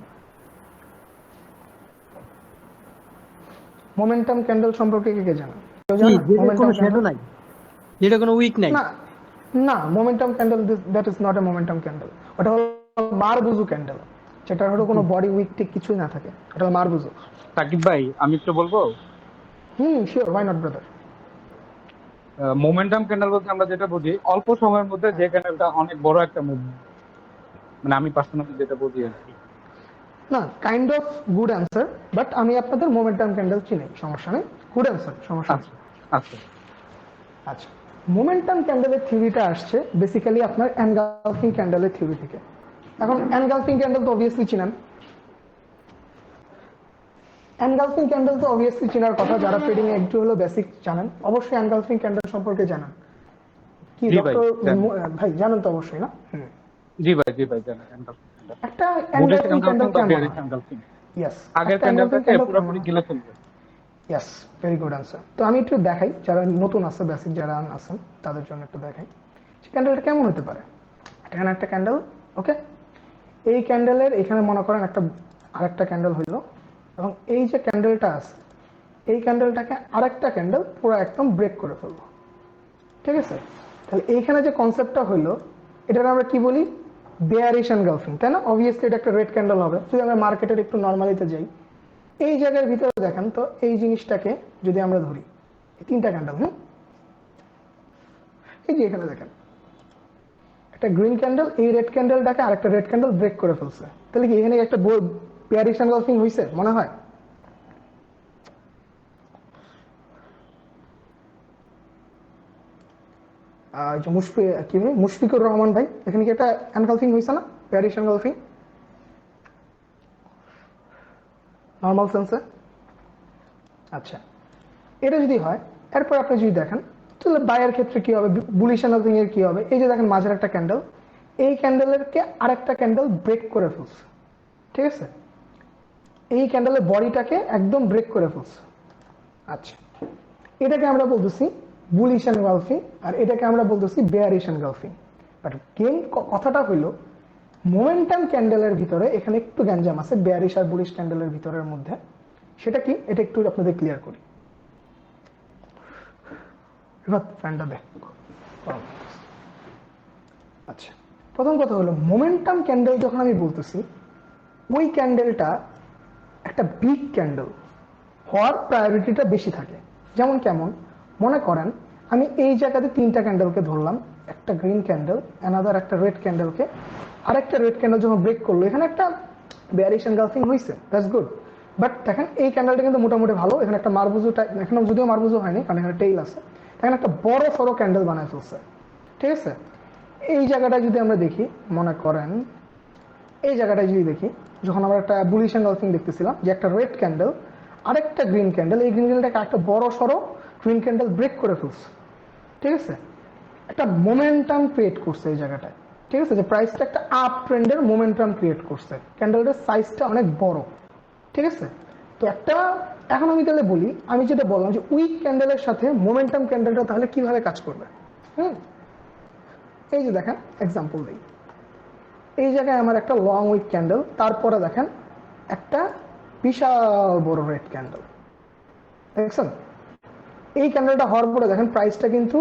মোমেন্টাম ক্যান্ডেল সম্পর্কে কে কে জানেন? কেউ কি জানেন যেটার মোমেন্টাম কোনো ক্যান্ডেল? শ্যাডো নাই, যেটা কোনো উইক নাই? না না, momentum candle that is not a momentum candle, ওটা হলো মারবুজু ক্যান্ডেল, যেটা হলো কোনো বডি উইক টিক কিছুই না থাকে, ওটা হলো মারবুজু। সাকিব ভাই, আমি একটু বলবো। Sure, why not brother. Momentum candle বলতে আমরা যেটা বুঝি অল্প সময়ের মধ্যে যে ক্যান্ডেলটা অনেক বড় একটা মুভ, মানে আমি পার্সোনালি যেটা বুঝি আর কি। না, kind of good answer, but আমি আপনাদের মোমেন্টাম ক্যান্ডেল চিনি, সমস্যা নেই, গুড অ্যান্সার, সমস্যা নেই। আচ্ছা আচ্ছা আচ্ছা, মোমেন্টাম ক্যান্ডেলের থিওরিটা আসছে বেসিক্যালি আপনার এনগালফিং ক্যান্ডেলের থিওরি থেকে। এখন এনগালফিং ক্যান্ডেল তো অবভিয়াসলি চিনেন, এনগালফিং ক্যান্ডেল তো অবভিয়াসলি চেনার কথা, যারা ট্রেডিং এ একটু হলো বেসিক জানেন অবশ্যই এনগালফিং ক্যান্ডেল সম্পর্কে জানেন। কি জি ভাই, ডক্টর জানি। ভাই জানেন তো অবশ্যই না? জি ভাই জানেন। একটা বুলিশ এনগালফিং ক্যান্ডেল এনগালফিং বা কেমন বেয়ারিশ হয়? এনগালফিং, ইয়েস, আগের একটা এনগালফিং ক্যান্ডেলটাকে ক্যান্ডেল পুরোপুরি গিলে ফেলবে। Yes, very good answer. তো আমি একটু দেখাই, যারা নতুন আছে বেসিক যারা আছেন তাদের জন্য একটু দেখাই ক্যান্ডেলটা কেমন হতে পারে। এখানে একটা ক্যান্ডেল, ওকে, এই ক্যান্ডেলের এখানে মনে করেন একটা আরেকটা ক্যান্ডেল হইলো, এবং এই যে ক্যান্ডেলটা আছে এই ক্যান্ডেলটাকে আরেকটা ক্যান্ডেল পুরো একদম ব্রেক করে ফেলবো, ঠিক আছে। তাহলে এইখানে যে কনসেপ্টটা হইলো এটাকে আমরা কি বলি, বেয়ারিশ এনগালফিং, তাই না? অবভিয়াসলি এটা একটা রেড ক্যান্ডেল হবে। যদি আমরা মার্কেটের একটু নর্মালিতে যাই, এই জায়গার ভিতরে দেখেন তো এই জিনিসটাকে যদি আমরা ধরি, এই তিনটা ক্যান্ডেল, এই যে এখানে দেখেন একটা গ্রিন ক্যান্ডেল, এই রেড ক্যান্ডেলটাকে আরেকটা রেড ক্যান্ডেল ব্রেক করে ফেলছে, তাহলে কি এখানে একটা বেয়ারিশ এনগালফিং হয়েছে মনে হয়? এই যে মুশফিকুর রহমান ভাই, এখানে কি একটা এনগালফিং হয়েছে না, প্যারিস এনগালফিং নর্মাল সেন্সে? আচ্ছা, এটা যদি হয়, এরপর আপনি যদি দেখেন তাহলে বায়ের ক্ষেত্রে কি হবে, বুলিশ এনগালফিং এর কি হবে? এই যে দেখেন মাঝের একটা ক্যান্ডেল, এই ক্যান্ডেলেরকে আরেকটা ক্যান্ডেল ব্রেক করে ফেলছে, ঠিক আছে? এই ক্যান্ডেলের বডিটাকে একদম ব্রেক করে ফেলছে। আচ্ছা, এটাকে আমরা বলতেছি বুলিশ এনগালফিং, আর এটাকে আমরা বলতেছি বেয়ারিশ এনগালফিং। বাট গেম কথাটা হইলো মোমেন্টাম ক্যান্ডেলের ভিতরে এখানে একটু গ্যাঞ্জাম আছে বেয়ারিশ আর বুলিশ ক্যান্ডেলের ভিতরের মধ্যে। সেটা কি, এটা একটু আপনাদের ক্লিয়ার করি। এবার ফ্যানটা দেখ। আচ্ছা, প্রথম কথা হলো মোমেন্টাম ক্যান্ডেল যখন আমি বলতেছি, ওই ক্যান্ডেলটা একটা বিগ ক্যান্ডেল হওয়ার প্রায়োরিটিটা বেশি থাকে। যেমন কেমন, মনে করেন আমি এই জায়গাতে তিনটা ক্যান্ডেলকে ধরলাম, একটা গ্রিন ক্যান্ডেল, অ্যানাদার একটা রেড ক্যান্ডেলকে, আরেকটা রেড ক্যান্ডেল যখন ব্রেক করলো, এখানে একটা বেয়ারিশ এনগালফিং হয়েছে, দ্যাটস গুড। বাট দেখেন এই ক্যান্ডেলটা কিন্তু মোটামুটি ভালো, এখানে একটা মারবুজো টাইপ, এখানে যদিও মারবুজো হয়নি কারণ এখানে টেইল আছে, এখানে একটা বড় সড়ো ক্যান্ডেল বানায় ফেলছে, ঠিক আছে? এই জায়গাটা যদি আমরা দেখি, মনে করেন এই জায়গাটায় যদি দেখি, যখন আমরা একটা বুলিশ এনগালফিং দেখতেছিলাম যে একটা রেড ক্যান্ডেল আরেকটা গ্রিন ক্যান্ডেল, এই গ্রিন ক্যান্ডেলটাকে একটা বড় সড়ো গ্রিন ক্যান্ডেল ব্রেক করে ফেলছে, ঠিক আছে? একটা মোমেন্টাম ক্রিয়েট করছে এই জায়গাটায়, ঠিক আছে? যে প্রাইসটা একটা আপ ট্রেন্ডের মোমেন্টাম ক্রিয়েট করছে, ক্যান্ডেলটার সাইজটা অনেক বড়, ঠিক আছে? তো একটা, এখন আমি তাহলে বলি, আমি যেটা বললাম যে উইক ক্যান্ডেলের সাথে মোমেন্টাম ক্যান্ডেলটা তাহলে কিভাবে কাজ করবে। এই যে দেখেন এক্সাম্পল দিই, এই জায়গায় আমার একটা লং উইক ক্যান্ডেল, তারপরে দেখেন একটা বিশাল বড় রেড ক্যান্ডেল, দেখছেন? এই ক্যান্ডেলটা হওয়ার পরে দেখেন প্রাইসটা কিন্তু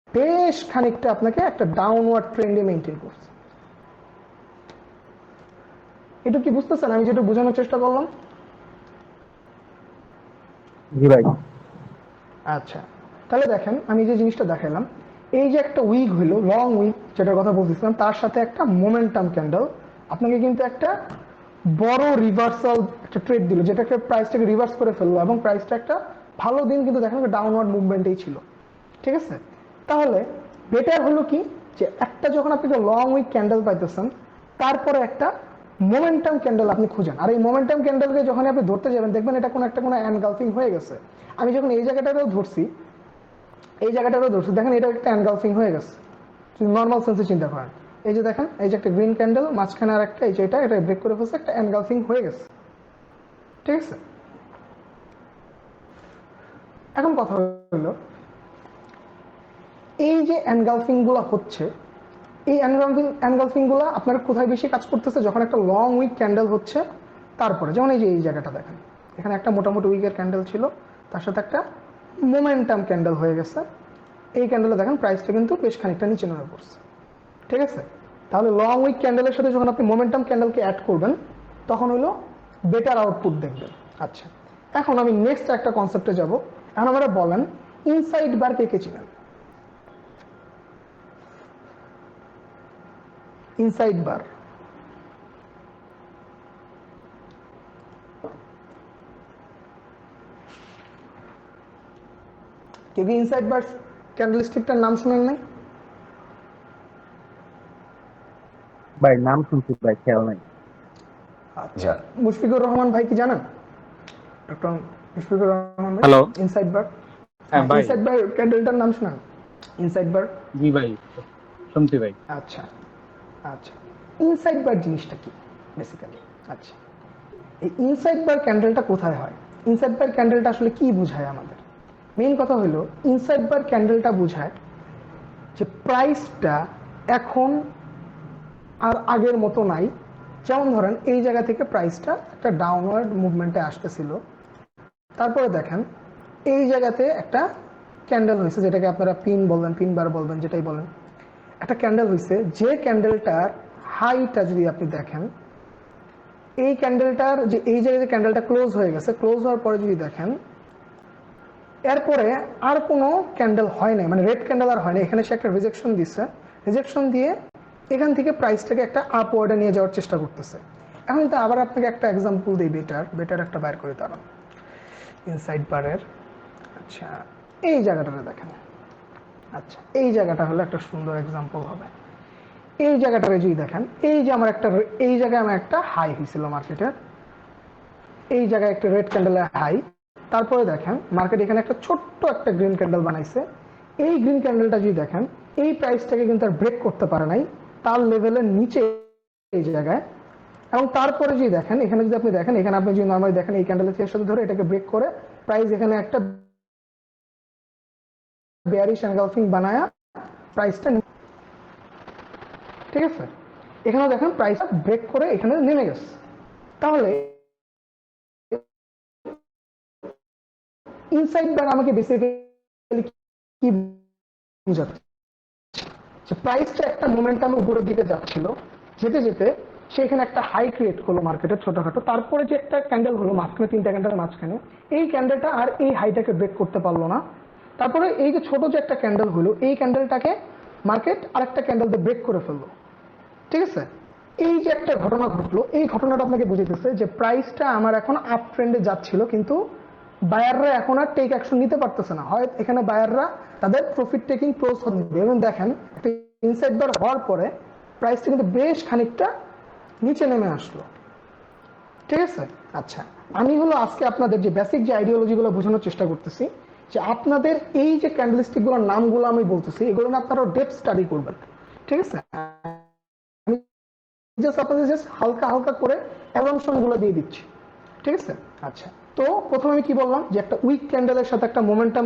বেশ খানিকটা আপনাকে একটা ডাউনওয়ার্ড ট্রেন্ডে মেইনটেইন করছে। এটা কি বুঝতেছেন আমি যেটা বোঝানোর চেষ্টা করলাম? জি ভাই। আচ্ছা, তাহলে দেখেন আমি যে জিনিসটা দেখালাম, এই যে একটা উইক হইলো লং উইক যেটার কথা বলতেছিলাম, তার সাথে একটা মোমেন্টাম ক্যান্ডেল আপনাকে কিন্তু একটা বড় রিভার্সাল একটা ট্রেড দিল, যেটাকে প্রাইসটাকে রিভার্স করে ফেললো, এবং প্রাইসটা একটা ভালো দিন কিন্তু দেখেন ডাউনওয়ার্ড মুভমেন্টেই ছিল, ঠিক আছে? তাহলে বেটার হলো কি, যে একটা যখন আপনি লং উইক ক্যান্ডেল পাইতেছেন, তারপরে একটা মোমেন্টাম ক্যান্ডেল আপনি খুঁজেন, আর এই মোমেন্টাম ক্যান্ডেলকে যখন আপনি ধরতে যাবেন দেখবেন এটা কোনো এনগালফিং হয়ে গেছে। আমি যখন এই জায়গাটাতেও ধরছি, দেখেন এটা একটা এনগালফিং হয়ে গেছে, নর্মাল সেন্সে চিন্তা করেন। এই যে দেখেন এই যে একটা গ্রিন ক্যান্ডেল, মাঝখানে আর একটা, এই যে এটা ব্রেক করে ফেলছে, একটা এনগালফিং হয়ে গেছে, ঠিক আছে? এখন কথা হলো এই যে এনগালফিং গুলো হচ্ছে, এই এনগালফিং গুলো আপনার কোথায় বেশি কাজ করতেছে, যখন একটা লং উইক ক্যান্ডেল হচ্ছে তারপরে, যেমন এই যে এই জায়গাটা দেখেন, এখানে একটা মোটামুটি উইকের ক্যান্ডেল ছিল, তার সাথে একটা মোমেন্টাম ক্যান্ডেল হয়ে গেছে, এই ক্যান্ডেলে দেখেন প্রাইসটা কিন্তু বেশ খানিকটা নিচে নেমে পড়ছে, ঠিক আছে? তাহলে লং উইক ক্যান্ডেলের সাথে যখন আপনি মোমেন্টাম ক্যান্ডেলকে অ্যাড করবেন তখন হলো বেটার আউটপুট দেখবেন। আচ্ছা, এখন আমি নেক্সট একটা কনসেপ্টে যাব। এখন আমরা বলেন ইনসাইড বার কে কে চিনেন? ইনসাইড বার কেউ কি ইনসাইড বার ক্যান্ডেলস্টিকটার নাম শুনেন নাই? ভাই নাম শুনছি ভাই, খেয়াল নাই। আচ্ছা, মুশফিকুর রহমান ভাই কি জানেন? ডক্টর মুশফিকুর রহমান ভাই, হ্যালো। ইনসাইড বার, হ্যাঁ ভাই। ইনসাইড বার ক্যান্ডেলটার নাম শুনেন? ইনসাইড বার, জি ভাই শুনছি ভাই। আচ্ছা আচ্ছা, ইনসাইড বার জিনিসটা কি বেসিক্যালি? আচ্ছা, এই ইনসাইড বার ক্যান্ডেলটা কোথায় হয়? ইনসাইড বার ক্যান্ডেলটা আসলে কি বোঝায় আমাদের? মেইন কথা হলো ইনসাইড বার ক্যান্ডেলটা বোঝায় যে প্রাইসটা এখন আর আগের মতো নাই। যেমন ধরেন এই জায়গা থেকে প্রাইসটা একটা ডাউনওয়ার্ড মুভমেন্টে আসতেছিল, তারপরে দেখেন এই জায়গাতে একটা ক্যান্ডেল হয়েছে, যেটাকে আপনারা পিন বলবেন, পিন বার বলবেন, যেটাই বলেন, একটা ক্যান্ডেল হয়েছে, যে ক্যান্ডেলটার হাইটা যদি আপনি দেখেন, এই ক্যান্ডেলটার যে এই জায়গায় ক্যান্ডেলটা ক্লোজ হয়ে গেছে, ক্লোজ হওয়ার পরে যদি দেখেন এরপরে আর কোনো ক্যান্ডেল হয় নাই, মানে রেড ক্যান্ডেল আর হয় না, এখানে সে একটা রিজেকশন দিচ্ছে, রিজেকশন দিয়ে এখান থেকে প্রাইসটাকে একটা আপওয়ার্ডে নিয়ে যাওয়ার চেষ্টা করতেছে। এখন তো আবার আপনাকে একটা এক্সাম্পল দিই, বেটার একটা বাইর করে দাঁড়ান ইনসাইড বারের। আচ্ছা, এই জায়গাটাতে দেখেন, আচ্ছা, এই জায়গাটা হলো একটা সুন্দর এক্সাম্পল হবে। এই জায়গাটারে যদি দেখেন, এই যে আমার একটা, এই জায়গায় আমার একটা হাই হয়েছিল মার্কেটের, এই জায়গায় একটা রেড ক্যান্ডেলের হাই, তারপরে দেখেন মার্কেট এখানে একটা ছোট্ট একটা গ্রিন ক্যান্ডেল বানাইছে। এই গ্রিন ক্যান্ডেলটা যদি দেখেন, এই প্রাইসটাকে কিন্তু আর ব্রেক করতে পারে নাই, তার লেভেলের নিচে এই জায়গায়। এবং তারপরে যদি দেখেন, এখানে যদি আপনি দেখেন, এখানে আপনি যদি নর্মালি দেখেন এই ক্যান্ডেলের সাথে ধরে এটাকে ব্রেক করে প্রাইস এখানে একটা বেয়ারিশ এনগালফিং বানায়া প্রাইসটা, ঠিক আছে, এখানে দেখেন প্রাইসটা ব্রেক করে এখানে নেমে গেছে। তাহলে ইনসাইড ব্যাগ আমাকে বেসিক্যালি কি বোঝাচ্ছে, প্রাইসটা একটা মোমেন্টাম উপরের দিকে যাচ্ছিল, যেতে যেতে সেখানে একটা হাই ক্রিয়েট হলো মার্কেটে ছোটখাটো, তারপরে যে একটা ক্যান্ডেল হলো মাঝখানে, তিনটা ক্যান্ডেল মাঝখানে, এই ক্যান্ডেলটা আর এই হাইটাকে ব্রেক করতে পারলো না। তারপরে এই যে ছোট যে একটা ক্যান্ডেল হলো, এই ক্যান্ডেলটাকে মার্কেট আরেকটা ক্যান্ডেল দিয়ে ব্রেক করে ফেললো, ঠিক আছে। এই যে একটা ঘটনা ঘটলো, এই ঘটনাটা আপনাকে বুঝাইতেছে যে প্রাইসটা আমার এখন আপ ট্রেন্ডে যাচ্ছিল, কিন্তু বায়াররা এখন আর টেক অ্যাকশন নিতে পারতেছে না। হয় এখানে বায়াররা তাদের প্রফিট টেকিং প্রসেস নিবে, এবং দেখেন একটা ইনসাইড বার হওয়ার পরে প্রাইসটা কিন্তু বেশ খানিকটা নিচে নেমে আসলো, ঠিক আছে। আচ্ছা, আমি হলো আজকে আপনাদের যে বেসিক যে আইডিওলজিগুলো বোঝানোর চেষ্টা করতেছি, যে আপনাদের এই যে ক্যান্ডেলস্টিক গুলোর নামগুলো আমি বলতেছি, এগুলো না আপনারা ডেপথ স্টাডি করবেন, ঠিক আছে। আমি জাস্ট আপনাদের জাস্ট হালকা হালকা করে অ্যাজাম্পশন গুলো দিয়ে দিচ্ছি, ঠিক আছে। আচ্ছা, তো প্রথমে আমি কি বললাম, যে একটা উইক ক্যান্ডেলের সাথে একটা মোমেন্টাম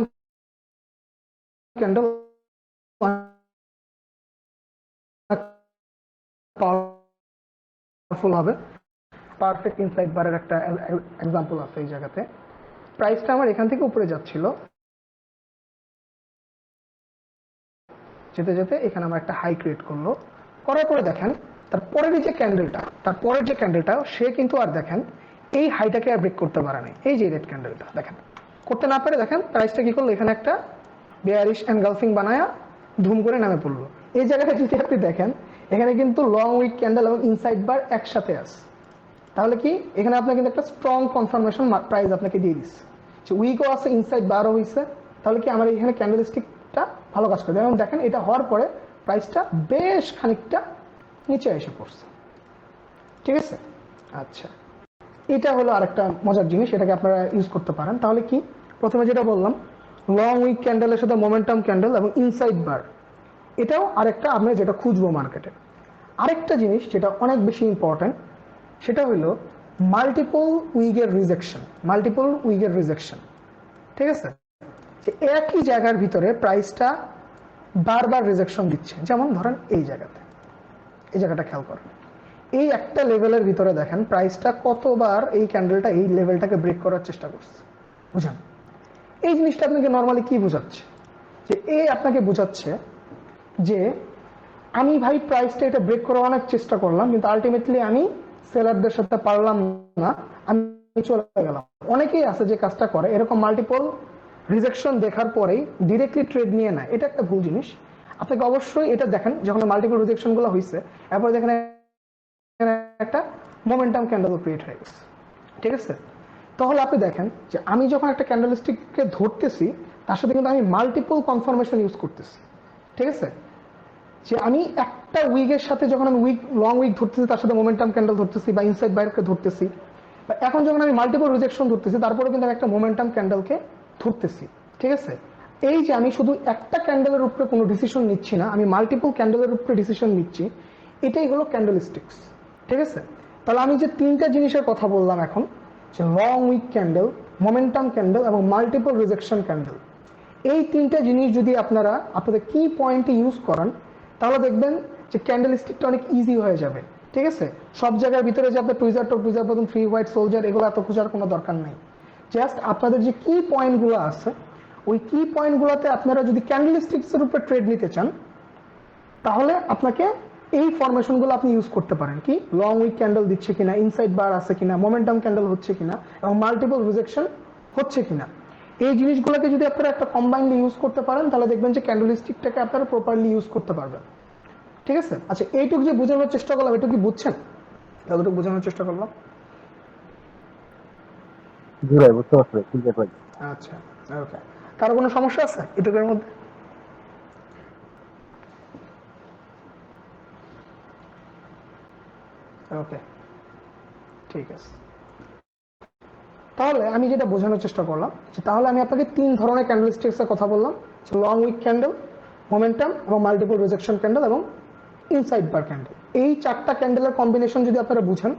ক্যান্ডেল পাওয়ারফুল হবে। পারফেক্ট ইনসাইড বারের একটা এক্সাম্পল আছে এই জায়গাতে। প্রাইসটা আমার এখান থেকে উপরে যাচ্ছিল, যেতে যেতে এখানে আমার একটা হাই ক্রিয়েট করলো, করার পরে দেখেন তারপরের যে ক্যান্ডেলটা সে কিন্তু আর দেখেন এই হাইটাকে আর ব্রেক করতে পারে নাই। এই যে রেড ক্যান্ডেলটা দেখেন করতে না পারে, দেখেন প্রাইসটা কি করলো, এখানে একটা বেয়ারিশ এনগালফিং বানায়া ধুম করে নামে পড়লো। এই জায়গাটা যদি আপনি দেখেন, এখানে কিন্তু লং উইক ক্যান্ডেল এবং ইনসাইড বার একসাথে আছে। তাহলে কি এখানে আপনার কিন্তু একটা স্ট্রং কনফার্মেশন প্রাইস আপনাকে দিয়ে দিচ্ছে, যে উইকও আছে, ইনসাইড বারও হয়েছে। তাহলে কি আমার এখানে ক্যান্ডেলস্টিকটা ভালো কাজ করবে। এবং দেখেন এটা হওয়ার পরে প্রাইসটা বেশ খানিকটা নিচে এসে পড়ছে, ঠিক আছে। আচ্ছা, এটা হলো আরেকটা মজার জিনিস, এটাকে আপনারা ইউজ করতে পারেন। তাহলে কি, প্রথমে যেটা বললাম লং উইক ক্যান্ডেলের সাথে মোমেন্টাম ক্যান্ডেল এবং ইনসাইড বার, এটাও আরেকটা আমরা যেটা খুঁজবো মার্কেটে। আরেকটা জিনিস যেটা অনেক বেশি ইম্পর্টেন্ট, সেটা হলো মাল্টিপল উইকের রিজেকশন, ঠিক আছে। যে একই জায়গার ভিতরে প্রাইসটা বারবার রিজেকশন দিচ্ছে। যেমন ধরেন এই জায়গাটা খেয়াল করেন, এই একটা লেভেলের ভিতরে দেখেন প্রাইসটা কতবার এই ক্যান্ডেলটা এই লেভেলটাকে ব্রেক করার চেষ্টা করছে, বুঝেন। এই জিনিসটা আপনাকে নর্মালি কি বোঝাচ্ছে, যে আপনাকে বোঝাচ্ছে যে আমি ভাই প্রাইসটা এটা ব্রেক করার অনেক চেষ্টা করলাম, কিন্তু আলটিমেটলি আমি সেলারদের সাথে পারলাম না, আমি চলে গেলাম। অনেকেই আছে যে কাজটা করে, এরকম মাল্টিপল রিজেকশন দেখার পরেই ডিরেক্টলি ট্রেড নিয়ে নেয়। এটা একটা ভুল জিনিস। আপনাকে অবশ্যই এটা দেখেন, যখন মাল্টিপল রিজেকশন গুলো হয়েছে, এরপর দেখেন একটা মোমেন্টাম ক্যান্ডেল ক্রিয়েট হয়ে গেছে, ঠিক আছে। তাহলে আপনি দেখেন যে আমি যখন একটা ক্যান্ডেলস্টিককে ধরতেছি, তার সাথে কিন্তু আমি মাল্টিপল কনফার্মেশন ইউজ করতেছি, ঠিক আছে। যে আমি একটা উইকের সাথে যখন আমি লং উইক ধরতেছি, তার সাথে মোমেন্টাম ক্যান্ডেল ধরতেছি বা ইনসাইড বাইরকে ধরতেছি, বা এখন যখন আমি মাল্টিপল রিজেকশন ধরতেছি, তারপরে কিন্তু আমি একটা মোমেন্টাম ক্যান্ডেলকে ধরতেছি, ঠিক আছে। এই যে আমি শুধু একটা ক্যান্ডেলের উপরে কোনো ডিসিশন নিচ্ছি না, আমি মাল্টিপল ক্যান্ডেলের উপরে ডিসিশন নিচ্ছি, এটাই হলো ক্যান্ডেলস্টিক্স, ঠিক আছে। তাহলে আমি যে তিনটা জিনিসের কথা বললাম এখন, যে long wick candle, momentum candle এবং মাল্টিপল রিজেকশন ক্যান্ডেল, এই তিনটা জিনিস যদি আপনারা আপনাদের কি পয়েন্টে ইউজ করেন, তাহলে দেখবেন যে ক্যান্ডেলস্টিকটা অনেক ইজি হয়ে যাবে, ঠিক আছে। সব জায়গার ভিতরে যে আপনার টুইজার বলুন, ফ্রি হোয়াইট সোলজার, এগুলো এত খোঁজার কোনো দরকার নেই। জাস্ট আপনাদের যে কি পয়েন্টগুলো আছে, ওই কি পয়েন্টগুলোতে আপনারা যদি ক্যান্ডেলস্টিক্সের উপরে ট্রেড নিতে চান, তাহলে আপনাকে এই ফরমেশনগুলো আপনি ইউজ করতে পারেন। কি, লং উইক ক্যান্ডেল দিচ্ছে কিনা, ইনসাইড বার আছে কিনা, মোমেন্টাম ক্যান্ডেল হচ্ছে কিনা, এবং মাল্টিপল রিজেকশন হচ্ছে কিনা, এই জিনিসগুলোকে যদি আপনারা একটা কম্বাইন্ডলি ইউজ করতে পারেন, তাহলে দেখবেন যে ক্যান্ডেলস্টিকটাকে আপনারা প্রপারলি ইউজ করতে পারবেন, ঠিক আছে। আচ্ছা, এইটুকু যে বোঝানোর চেষ্টা করলাম, এটুকু কি বুঝছেন? যতটুকু বোঝানোর চেষ্টা করলাম, বুঝতে পারছি। আচ্ছা, ওকে। কারো কোনো সমস্যা আছে এটুকুর মধ্যে? ওকে, ঠিক আছে। তাহলে আমি যেটা বোঝানোর চেষ্টা করলাম যে তাহলে আমি আপনাকে 3 ধরনের ক্যান্ডেলস্টিক্স এর কথা বললাম, লং উইক ক্যান্ডেল, মোমেন্টাম এবং মাল্টিপল রিজেকশন ক্যান্ডেল এবং ইনসাইড বার ক্যান্ডেল। এই 4টা ক্যান্ডেলের কম্বিনেশন যদি আপনারা বুঝেন,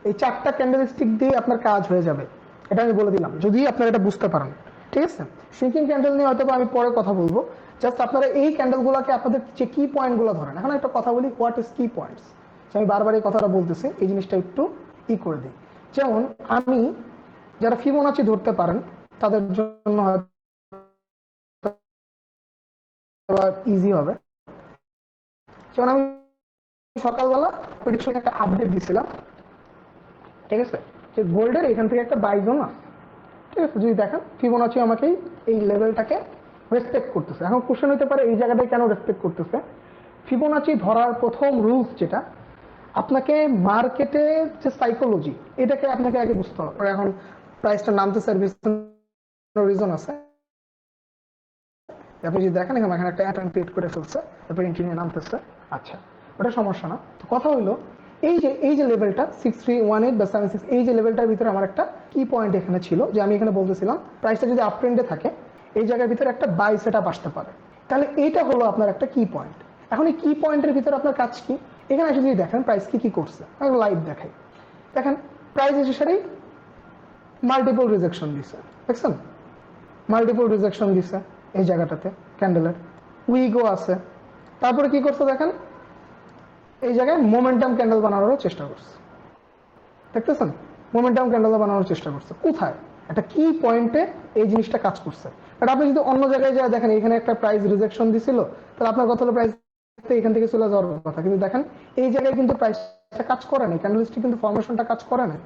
এই 4টা ক্যান্ডেলস্টিক দিয়ে আপনার কাজ হয়ে যাবে, এটা আমি বলে দিলাম, যদি আপনারা এটা বুঝতে পারেন। ঠিক আছে, শ্রিঙ্কিং ক্যান্ডেল নিয়ে হয়তো আমি পরে কথা বলবো। জাস্ট আপনারা এই ক্যান্ডেলগুলোকে আপনাদের যে কি পয়েন্টগুলো ধরেন। এখন একটা কথা বলি, হোয়াট ইজ কি পয়েন্টস। আমি বারবার এই কথাটা বলতেছি, এই জিনিসটা একটু করে দিই। যেমন আমি, যারা ফিবোনাচি ধরতে পারেন তাদের জন্য ইজি হবে। যেমন আমি সকালবেলা প্রেডিকশন একটা আপডেট দিছিলাম, ঠিক আছে, যে গোল্ডের এখান থেকে একটা বাই জোন আছে। ঠিক আছে, যদি দেখেন ফিবোনাচি আমাকে এই লেভেলটাকে রেসপেক্ট করতেছে। এখন কোশ্চেন হতে পারে এই জায়গাটায় কেন রেসপেক্ট করতেছে। ফিবোনাচি ধরার প্রথম রুলস যেটা, আপনাকে মার্কেটে যে সাইকোলজি, এটাকে আপনাকে আগে বুঝতে হবে। এখন প্রাইসটা নামতেছে, রিজন আছে। আপনি যদি দেখেন এখানে একটা প্যাটার্ন ক্রিয়েট করে ফেলছে, তারপর এন্ট্রি নিয়ে নামতেছে। আচ্ছা, ওটা সমস্যা না। তো কথা হলো এই যে লেভেলটা 6318 বা 76, এই যে লেভেলটার ভিতরে আমার একটা কি পয়েন্ট এখানে ছিল, যে আমি এখানে বলতেছিলাম প্রাইসটা যদি আপ ট্রেন্ডে থাকে এই জায়গার ভিতরে একটা বাই সেটআপ আসতে পারে। তাহলে এইটা হলো আপনার একটা কি পয়েন্ট। এখন এই কি পয়েন্টের ভিতরে আপনার কাজ কি? এখানে এসে যদি দেখেন প্রাইস কি করছে, আমি লাইভ দেখাই। দেখেন প্রাইস এসে মাল্টিপল রিজেকশন দিছে, দেখছেন, মাল্টিপল রিজেকশন দিছে এই জায়গাটাতে ক্যান্ডেলের, উইগো আছে। তারপরে কি করছে দেখেন, এই জায়গায় মোমেন্টাম ক্যান্ডেল বানানোর চেষ্টা করছে, দেখতেছেন, মোমেন্টাম ক্যান্ডেল বানানোর চেষ্টা করছে। কোথায়? একটা কি পয়েন্টে এই জিনিসটা কাজ করছে। বাট আপনি যদি অন্য জায়গায় যা দেখেন, এখানে একটা প্রাইস রিজেকশন দিছিল, তাহলে আপনার কথা হলো প্রাইস এখান থেকে চলে যাওয়ার কথা। কিন্তু দেখেন এই জায়গায় কিন্তু প্রাইসটা কাজ করে না, ক্যান্ডেলস্টিক কিন্তু ফরমেশনটা কাজ করে না।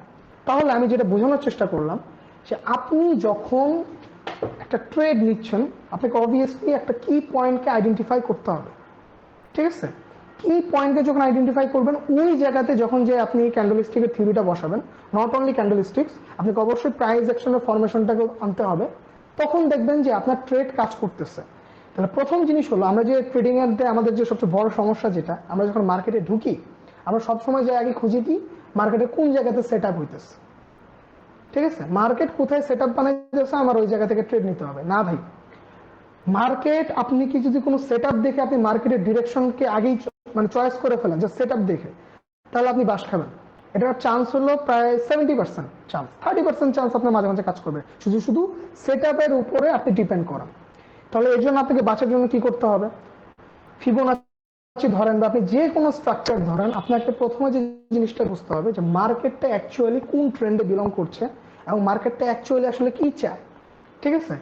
তাহলে আমি যেটা বোঝানোর চেষ্টা করলাম যে আপনি যখন একটা ট্রেড নিচ্ছেন, আপনাকে অবভিয়াসলি একটা কি পয়েন্টকে আইডেন্টিফাই করতে হবে। ঠিক আছে, কি পয়েন্টকে যখন আইডেন্টিফাই করবেন, ওই জায়গাতে যখন যে আপনি ক্যান্ডেলস্টিকের থিওরিটা বসাবেন, নট অনলি ক্যান্ডেলস্টিক্স, আপনাকে অবশ্যই প্রাইস অ্যাকশনের ফরমেশনটাকে আনতে হবে। তখন দেখবেন যে আপনার ট্রেড কাজ করতেছে। তাহলে প্রথম জিনিস হলো, আমরা যে ট্রেডিং এর আমাদের যে সবচেয়ে বড় সমস্যা, যেটা আমরা যখন মার্কেটে ঢুকি, আমরা সবসময় যাই আগে খুঁজে দিই মার্কেটে কোন জায়গাতে সেট আপ হইতেছে। ঠিক আছে, মার্কেট কোথায় সেট আপ বানাইতেছে, আমার ওই জায়গা থেকে ট্রেড নিতে হবে না ভাই। মার্কেট, আপনি কি যদি কোনো সেট আপ দেখে আপনি মার্কেটের ডিরেকশনকে আগেই চয়েস করে ফেলেন যে সেট আপ দেখে, তাহলে আপনি বাস খাবেন। এটার চান্স হলো প্রায় 70% চান্স, 30% চান্স আপনার মাঝে মাঝে কাজ করবে শুধু শুধু সেট আপের উপরে আপনি ডিপেন্ড করেন। তাহলে এর জন্য আপনাকে বাঁচার জন্য কি করতে হবে? ফিবোনাচি ধরেন বা আপনি যে কোনো স্ট্রাকচার ধরেন, আপনাকে প্রথমে যে জিনিসটা বুঝতে হবে যে মার্কেটটা অ্যাকচুয়ালি কোন ট্রেন্ডে বিলং করছে এবং মার্কেটটা অ্যাকচুয়ালি আসলে কি চায়। ঠিক আছে,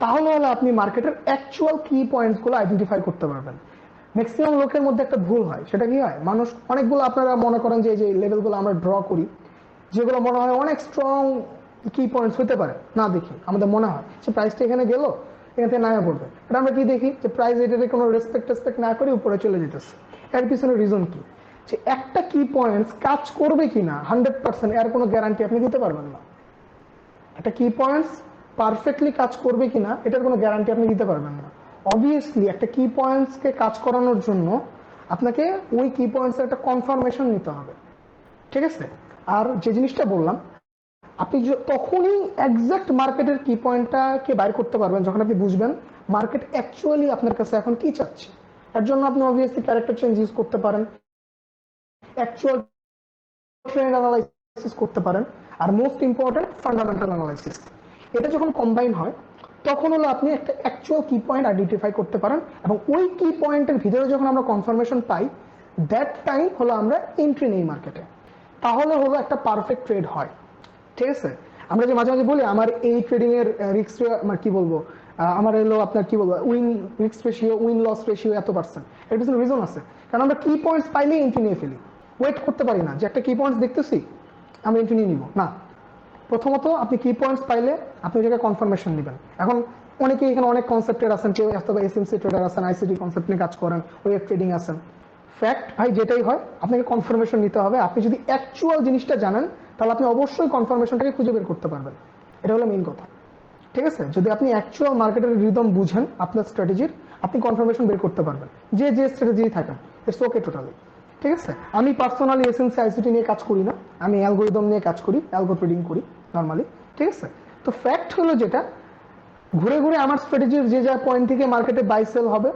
তাহলে আপনি মার্কেটের অ্যাকচুয়াল কি পয়েন্টস গুলো আইডেন্টিফাই করতে পারবেন। ম্যাক্সিমাম লোকের মধ্যে একটা ভুল হয়, সেটা কি হয়, মানুষ অনেকগুলো, আপনারা মনে করেন যে যে লেভেলগুলো আমরা ড্র করি, যেগুলো মনে হয় অনেক স্ট্রং কি পয়েন্টস হতে পারে, না দেখি আমাদের মনে হয় যে প্রাইসটা এখানে গেল, এখান থেকে নামে পড়বে। এটা আমরা কি দেখি যে প্রাইস এটাতে কোনো রেসপেক্ট না করে উপরে চলে যেতেছে। এর পিছনে রিজন কি? যে একটা কি পয়েন্টস কাজ করবে কিনা 100% এর কোনো গ্যারান্টি আপনি দিতে পারবেন না। একটা কি পয়েন্টস পারফেক্টলি কাজ করবে কিনা এটার কোনো গ্যারান্টি আপনি দিতে পারবেন না। অবভিয়াসলি একটা কি পয়েন্টসকে কাজ করানোর জন্য আপনাকে ওই কি পয়েন্টসের একটা কনফার্মেশন নিতে হবে। ঠিক আছে, আর যে জিনিসটা বললাম, আপনি তখনই এক্সাক্ট মার্কেটের কি পয়েন্টটাকে বাইর করতে পারবেন যখন আপনি বুঝবেন মার্কেট অ্যাকচুয়ালি আপনার কাছে এখন কি চাচ্ছে। এর জন্য আপনি অবভিয়াসলি ক্যারেক্টার চেঞ্জ ইউজ করতে পারেন, অ্যাকচুয়াল ট্রেন্ড অ্যানালাইসিস করতে পারেন, আর মোস্ট ইম্পর্টেন্ট ফান্ডামেন্টাল অ্যানালাইসিস। এটা যখন কম্বাইন হয় তখন হলো আপনি একটা অ্যাকচুয়াল কি পয়েন্ট আইডেন্টিফাই করতে পারেন, এবং ওই কি পয়েন্টের ভিতরে যখন আমরা কনফার্মেশন পাই, দ্যাট টাইম হলো আমরা এন্ট্রি নেই মার্কেটে। তাহলে হলো একটা পারফেক্ট ট্রেড হয়। ঠিক আছে, আমরা যে মাঝে মাঝে বলি আমার এই ট্রেডিং এর রিস্ক, আমার কি বলবো, আমার এলো আপনার কি বলবো win risk ratio, win loss ratio এত %, এর পিছনে রিজন আছে। কারণ আমরা কি পয়েন্টস পাইলেই এন্ট্রি নিয়ে ফেলি, ওয়েট করতে পারি না যে একটা কি পয়েন্টস দেখতেছি আমি এন্ট্রি নিয়ে নিব না। প্রথমত আপনি কি পয়েন্টস পাইলে আপনি ওই জায়গায় কনফার্মেশন নেবেন। এখন অনেকেই এখানে অনেক কনসেপ্টের আছেন, কেউ অথবা এসএমসি ট্রেডার আছেন, আইসিটি কনসেপ্ট নিয়ে কাজ করেন, ওয়েব ট্রেডিং আছেন। ফ্যাক্ট ভাই যেটাই হয় আপনাকে কনফার্মেশন নিতে হবে। আপনি যদি অ্যাকচুয়াল জিনিসটা জানেন তাহলে আপনি অবশ্যই কনফার্মেশনটাকে খুঁজে বের করতে পারবেন। এটা হলো মেইন কথা। ঠিক আছে, যদি আপনি অ্যাকচুয়াল মার্কেটের রিদম বুঝেন আপনার স্ট্র্যাটেজির, আপনি কনফার্মেশন বের করতে পারবেন, যে স্ট্র্যাটেজি থাকেন, ইটস ওকে টোটালি। ঠিক আছে? আমি পার্সোনালি এসএনসি আইসিটি নিয়ে কাজ করি না, আমি অ্যালগোরিদম নিয়ে কাজ করি, অ্যালগো ট্রেডিং করি নর্মালি। ঠিক আছে? তো ফ্যাক্ট হলো যেটা, ঘুরে ঘুরে আমার স্ট্র্যাটেজির যে যা পয়েন্ট থেকে মার্কেটে বাই সেল হবে,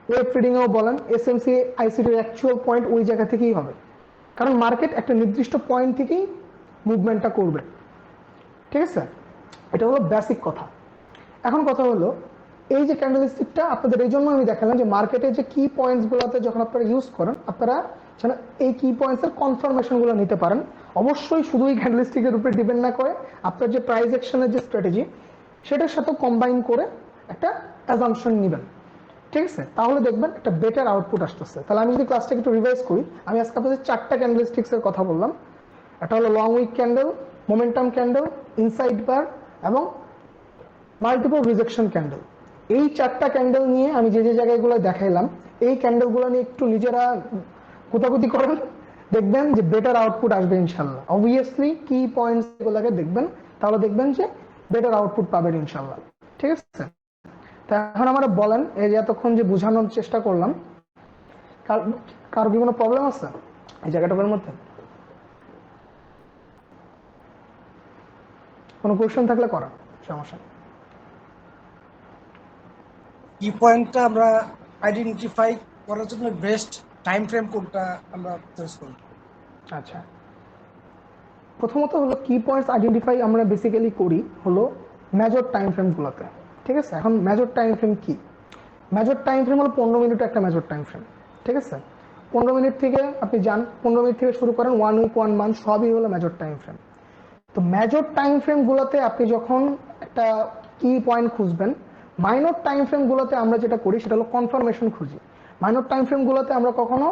ওয়েব ট্রেডিংয়েও বলেন এসএমসি আইসিটির অ্যাকচুয়াল পয়েন্ট ওই জায়গা থেকেই হবে, কারণ মার্কেট একটা নির্দিষ্ট পয়েন্ট থেকেই মুভমেন্টটা করবে। ঠিক আছে? এটা হলো বেসিক কথা। এখন কথা হলো, এই যে ক্যান্ডেলস্টিকটা আপনাদের এই জন্য আমি দেখালাম যে মার্কেটে যে কি পয়েন্টসগুলোতে যখন আপনারা ইউজ করেন, আপনারা যেন এই কি পয়েন্টসের কনফার্মেশনগুলো নিতে পারেন। অবশ্যই শুধু এই ক্যান্ডেলস্টিকের উপরে ডিপেন্ড না করে আপনার যে প্রাইস অ্যাকশনের যে স্ট্র্যাটেজি সেটার সাথে কম্বাইন করে একটা অ্যাজাম্পশন নেবেন। ঠিক আছে? তাহলে দেখবেন একটা বেটার আউটপুট আসতেছে। তাহলে আমি যদি ক্লাসটাকে একটু রিভাইজ করি, আমি আজকে আপনাদের 4টা ক্যান্ডেলস্টিক্সের কথা বললাম। একটা হলো long wick candle, momentum candle, inside bar এবং মাল্টিপল রিজেকশন ক্যান্ডেল। এই 4টা ক্যান্ডেল নিয়ে আমি যে যে জায়গাগুলো দেখাইলাম, এই ক্যান্ডেলগুলো নিয়ে একটু নিজেরা কোতাকুতি করেন, দেখবেন যে বেটার আউটপুট আসবে ইনশাল্লাহ। অবভিয়াসলি কি পয়েন্টস এগুলোকে দেখবেন, তাহলে দেখবেন যে বেটার আউটপুট পাবেন ইনশাল্লাহ। ঠিক আছে? তা এখন আমরা বলেন, এই যে এতক্ষণ যে বোঝানোর চেষ্টা করলাম, কারো কি কোনো প্রবলেম আছে এই জায়গাটার মধ্যে? কোনো কোয়েশ্চেন থাকলে করা, সমস্যা নেই। কি পয়েন্টটা আমরা আইডেন্টিফাই করার জন্য বেস্ট টাইম ফ্রেম কোনটা আমরা চয়েস করব? আচ্ছা, প্রথমত হলো কি পয়েন্টস আইডেন্টিফাই আমরা বেসিক্যালি করি হলো মেজর টাইম ফ্রেমগুলোতে। ঠিক আছে? এখন মেজর টাইম ফ্রেম কি? মেজর টাইম ফ্রেম হলো 15 মিনিট একটা মেজর টাইম ফ্রেম। ঠিক আছে? 15 মিনিট থেকে আপনি যান, 15 মিনিট থেকে শুরু করেন, 1 উইক 1 মান্থ, সবই হলো মেজর টাইম ফ্রেম। তো মেজর টাইম ফ্রেমগুলোতে আপনি যখন একটা কি পয়েন্ট খুঁজবেন, মাইনর টাইম ফ্রেমগুলোতে আমরা যেটা করি সেটা হলো কনফার্মেশন খুঁজি। মাইনর টাইম ফ্রেমগুলোতে আমরা কখনো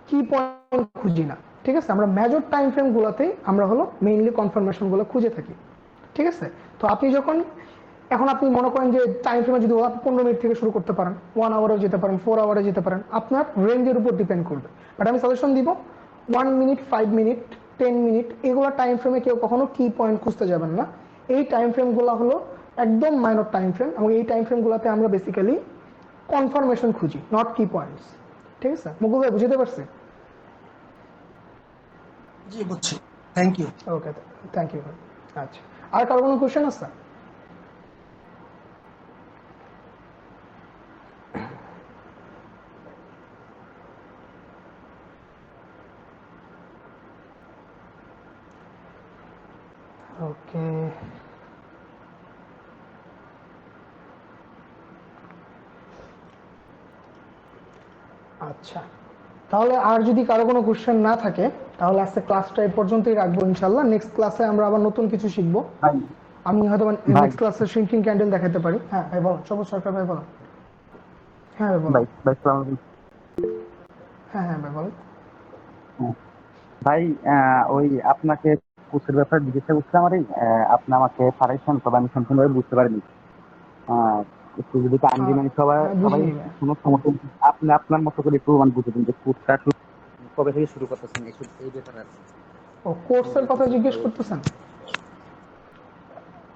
কি পয়েন্ট খুঁজি না। ঠিক আছে? আমরা মেজর টাইম ফ্রেমগুলোতেই আমরা হলো মেইনলি কনফার্মেশনগুলো খুঁজে থাকি। ঠিক আছে? তো আপনি যখন এখন আপনি মনে করেন যে টাইম ফ্রেমে যদি 15 মিনিট থেকে শুরু করতে পারেন, 1 আওয়ারও যেতে পারেন, 4 আওয়ারে যেতে পারেন, আপনার রেঞ্জের উপর ডিপেন্ড করবে। বাট আমি সাজেশন দিব 1 মিনিট, 5 মিনিট, 10 মিনিট এগুলো টাইম ফ্রেমে কেউ কখনো কি পয়েন্ট খুঁজতে যাবেন না। এই টাইম ফ্রেমগুলো হলো একদম মাইনর টাইম ফ্রেম, এবং এই টাইম ফ্রেমগুলোতে আমরা বেসিক্যালি কনফার্মেশন খুঁজি, নট কি পয়েন্টস। ঠিক আছে? মুকুল ভাই বুঝতে পারছি? জি বুঝছি, thank you. Okay, thank you. আচ্ছা, আর কারো কোনো কোয়েশ্চেন আছে? ওকে, আচ্ছা, তাহলে আর যদি কারো কোনো কোশ্চেন না থাকে তাহলে আজকে ক্লাসটা এই পর্যন্তই রাখবো ইনশাল্লাহ। নেক্সট ক্লাসে আমরা আবার নতুন কিছু শিখবো। আমি হয়তো নেক্সট ক্লাসে শ্রিঙ্কিং ক্যান্ডেল দেখাতে পারি। হ্যাঁ ভাই বলো, সবুজ সরকার ভাই বলো। হ্যাঁ ভাই বলো। হ্যাঁ হ্যাঁ ভাই বলো। ভাই ওই আপনাকে কোর্সের ব্যাপারে জিজ্ঞাসা করছিলাম। আপনি আমাকে পাঠাইছেন, তবে আমি সম্পূর্ণভাবে বুঝতে পারিনি। একটু যদি টাইম দিবেন সবাই, কোনো সমস্যা নেই। আপনি আপনার মতো করে একটু বুঝে দিন যে কোর্সটা কবে থেকে শুরু করতেছেন এই ব্যাপারে। ও কোর্সের কথা জিজ্ঞেস করতেছেন?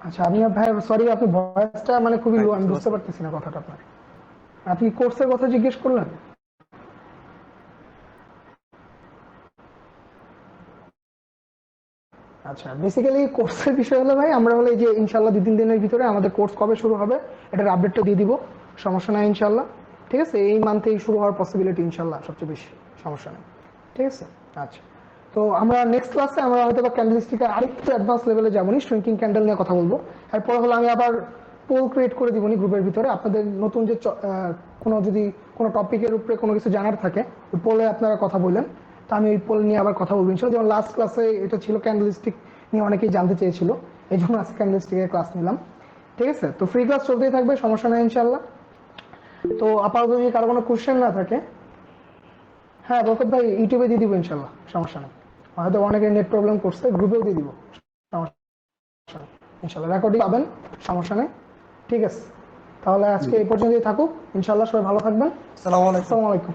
আচ্ছা, আমি ভাই সরি, আপনি ভয়েসটা মানে খুবই লো, আমি বুঝতে পারতেছি না কথাটা আপনার। আপনি কোর্সের কথা জিজ্ঞেস করলেন? আচ্ছা, বেসিক্যালি কোর্সের বিষয় হলো ভাই, আমরা হলো এই যে ইনশাল্লাহ 2-3 দিনের ভিতরে আমাদের কোর্স কবে শুরু হবে এটার আপডেটটা দিয়ে দিব, সমস্যা নাই ইনশাল্লাহ। ঠিক আছে? এই মান্থেই শুরু হওয়ার পসিবিলিটি ইনশাল্লাহ সবচেয়ে বেশি, সমস্যা নেই। ঠিক আছে? আচ্ছা, তো আমরা নেক্সট ক্লাসে আমরা হয়তো বা ক্যান্ডেলস্টিকের আরেকটু অ্যাডভান্স লেভেলে যাবো, শ্রিঙ্কিং ক্যান্ডেল নিয়ে কথা বলবো। এরপর হলো আমি আবার পোল ক্রিয়েট করে দিব গ্রুপের ভিতরে, আপনাদের নতুন যে কোনো যদি কোনো টপিকের উপরে কোনো কিছু জানার থাকে ওই পোলে আপনারা কথা বললেন, তা আমি ওই পোল নিয়ে আবার কথা বলবো ইনশাল্লাহ। যেমন লাস্ট ক্লাসে এটা ছিল ক্যান্ডেলস্টিক নিয়ে অনেকেই জানতে চেয়েছিল, এই জন্য আজকে ক্যান্ডেলস্টিকের ক্লাস নিলাম। ঠিক আছে? তো ফ্রি ক্লাস চলতেই থাকবে, সমস্যা নেই ইনশাল্লাহ। তো আপাতত যদি কারো কোনো কোশ্চেন না থাকে, হ্যাঁ বরকত ভাই ইউটিউবে দিয়ে দিব ইনশাল্লাহ, সমস্যা নেই। হয়তো অনেকে নেট প্রবলেম করছে, গ্রুপেও দিয়ে দিব, সমস্যা নেই ইনশাল্লাহ, রেকর্ডিং পাবেন, সমস্যা নেই। ঠিক আছে, তাহলে আজকে এই পর্যন্তই থাকুক ইনশাল্লাহ, সবাই ভালো থাকবেন। আসসালামু আলাইকুম। আসসালামু আলাইকুম।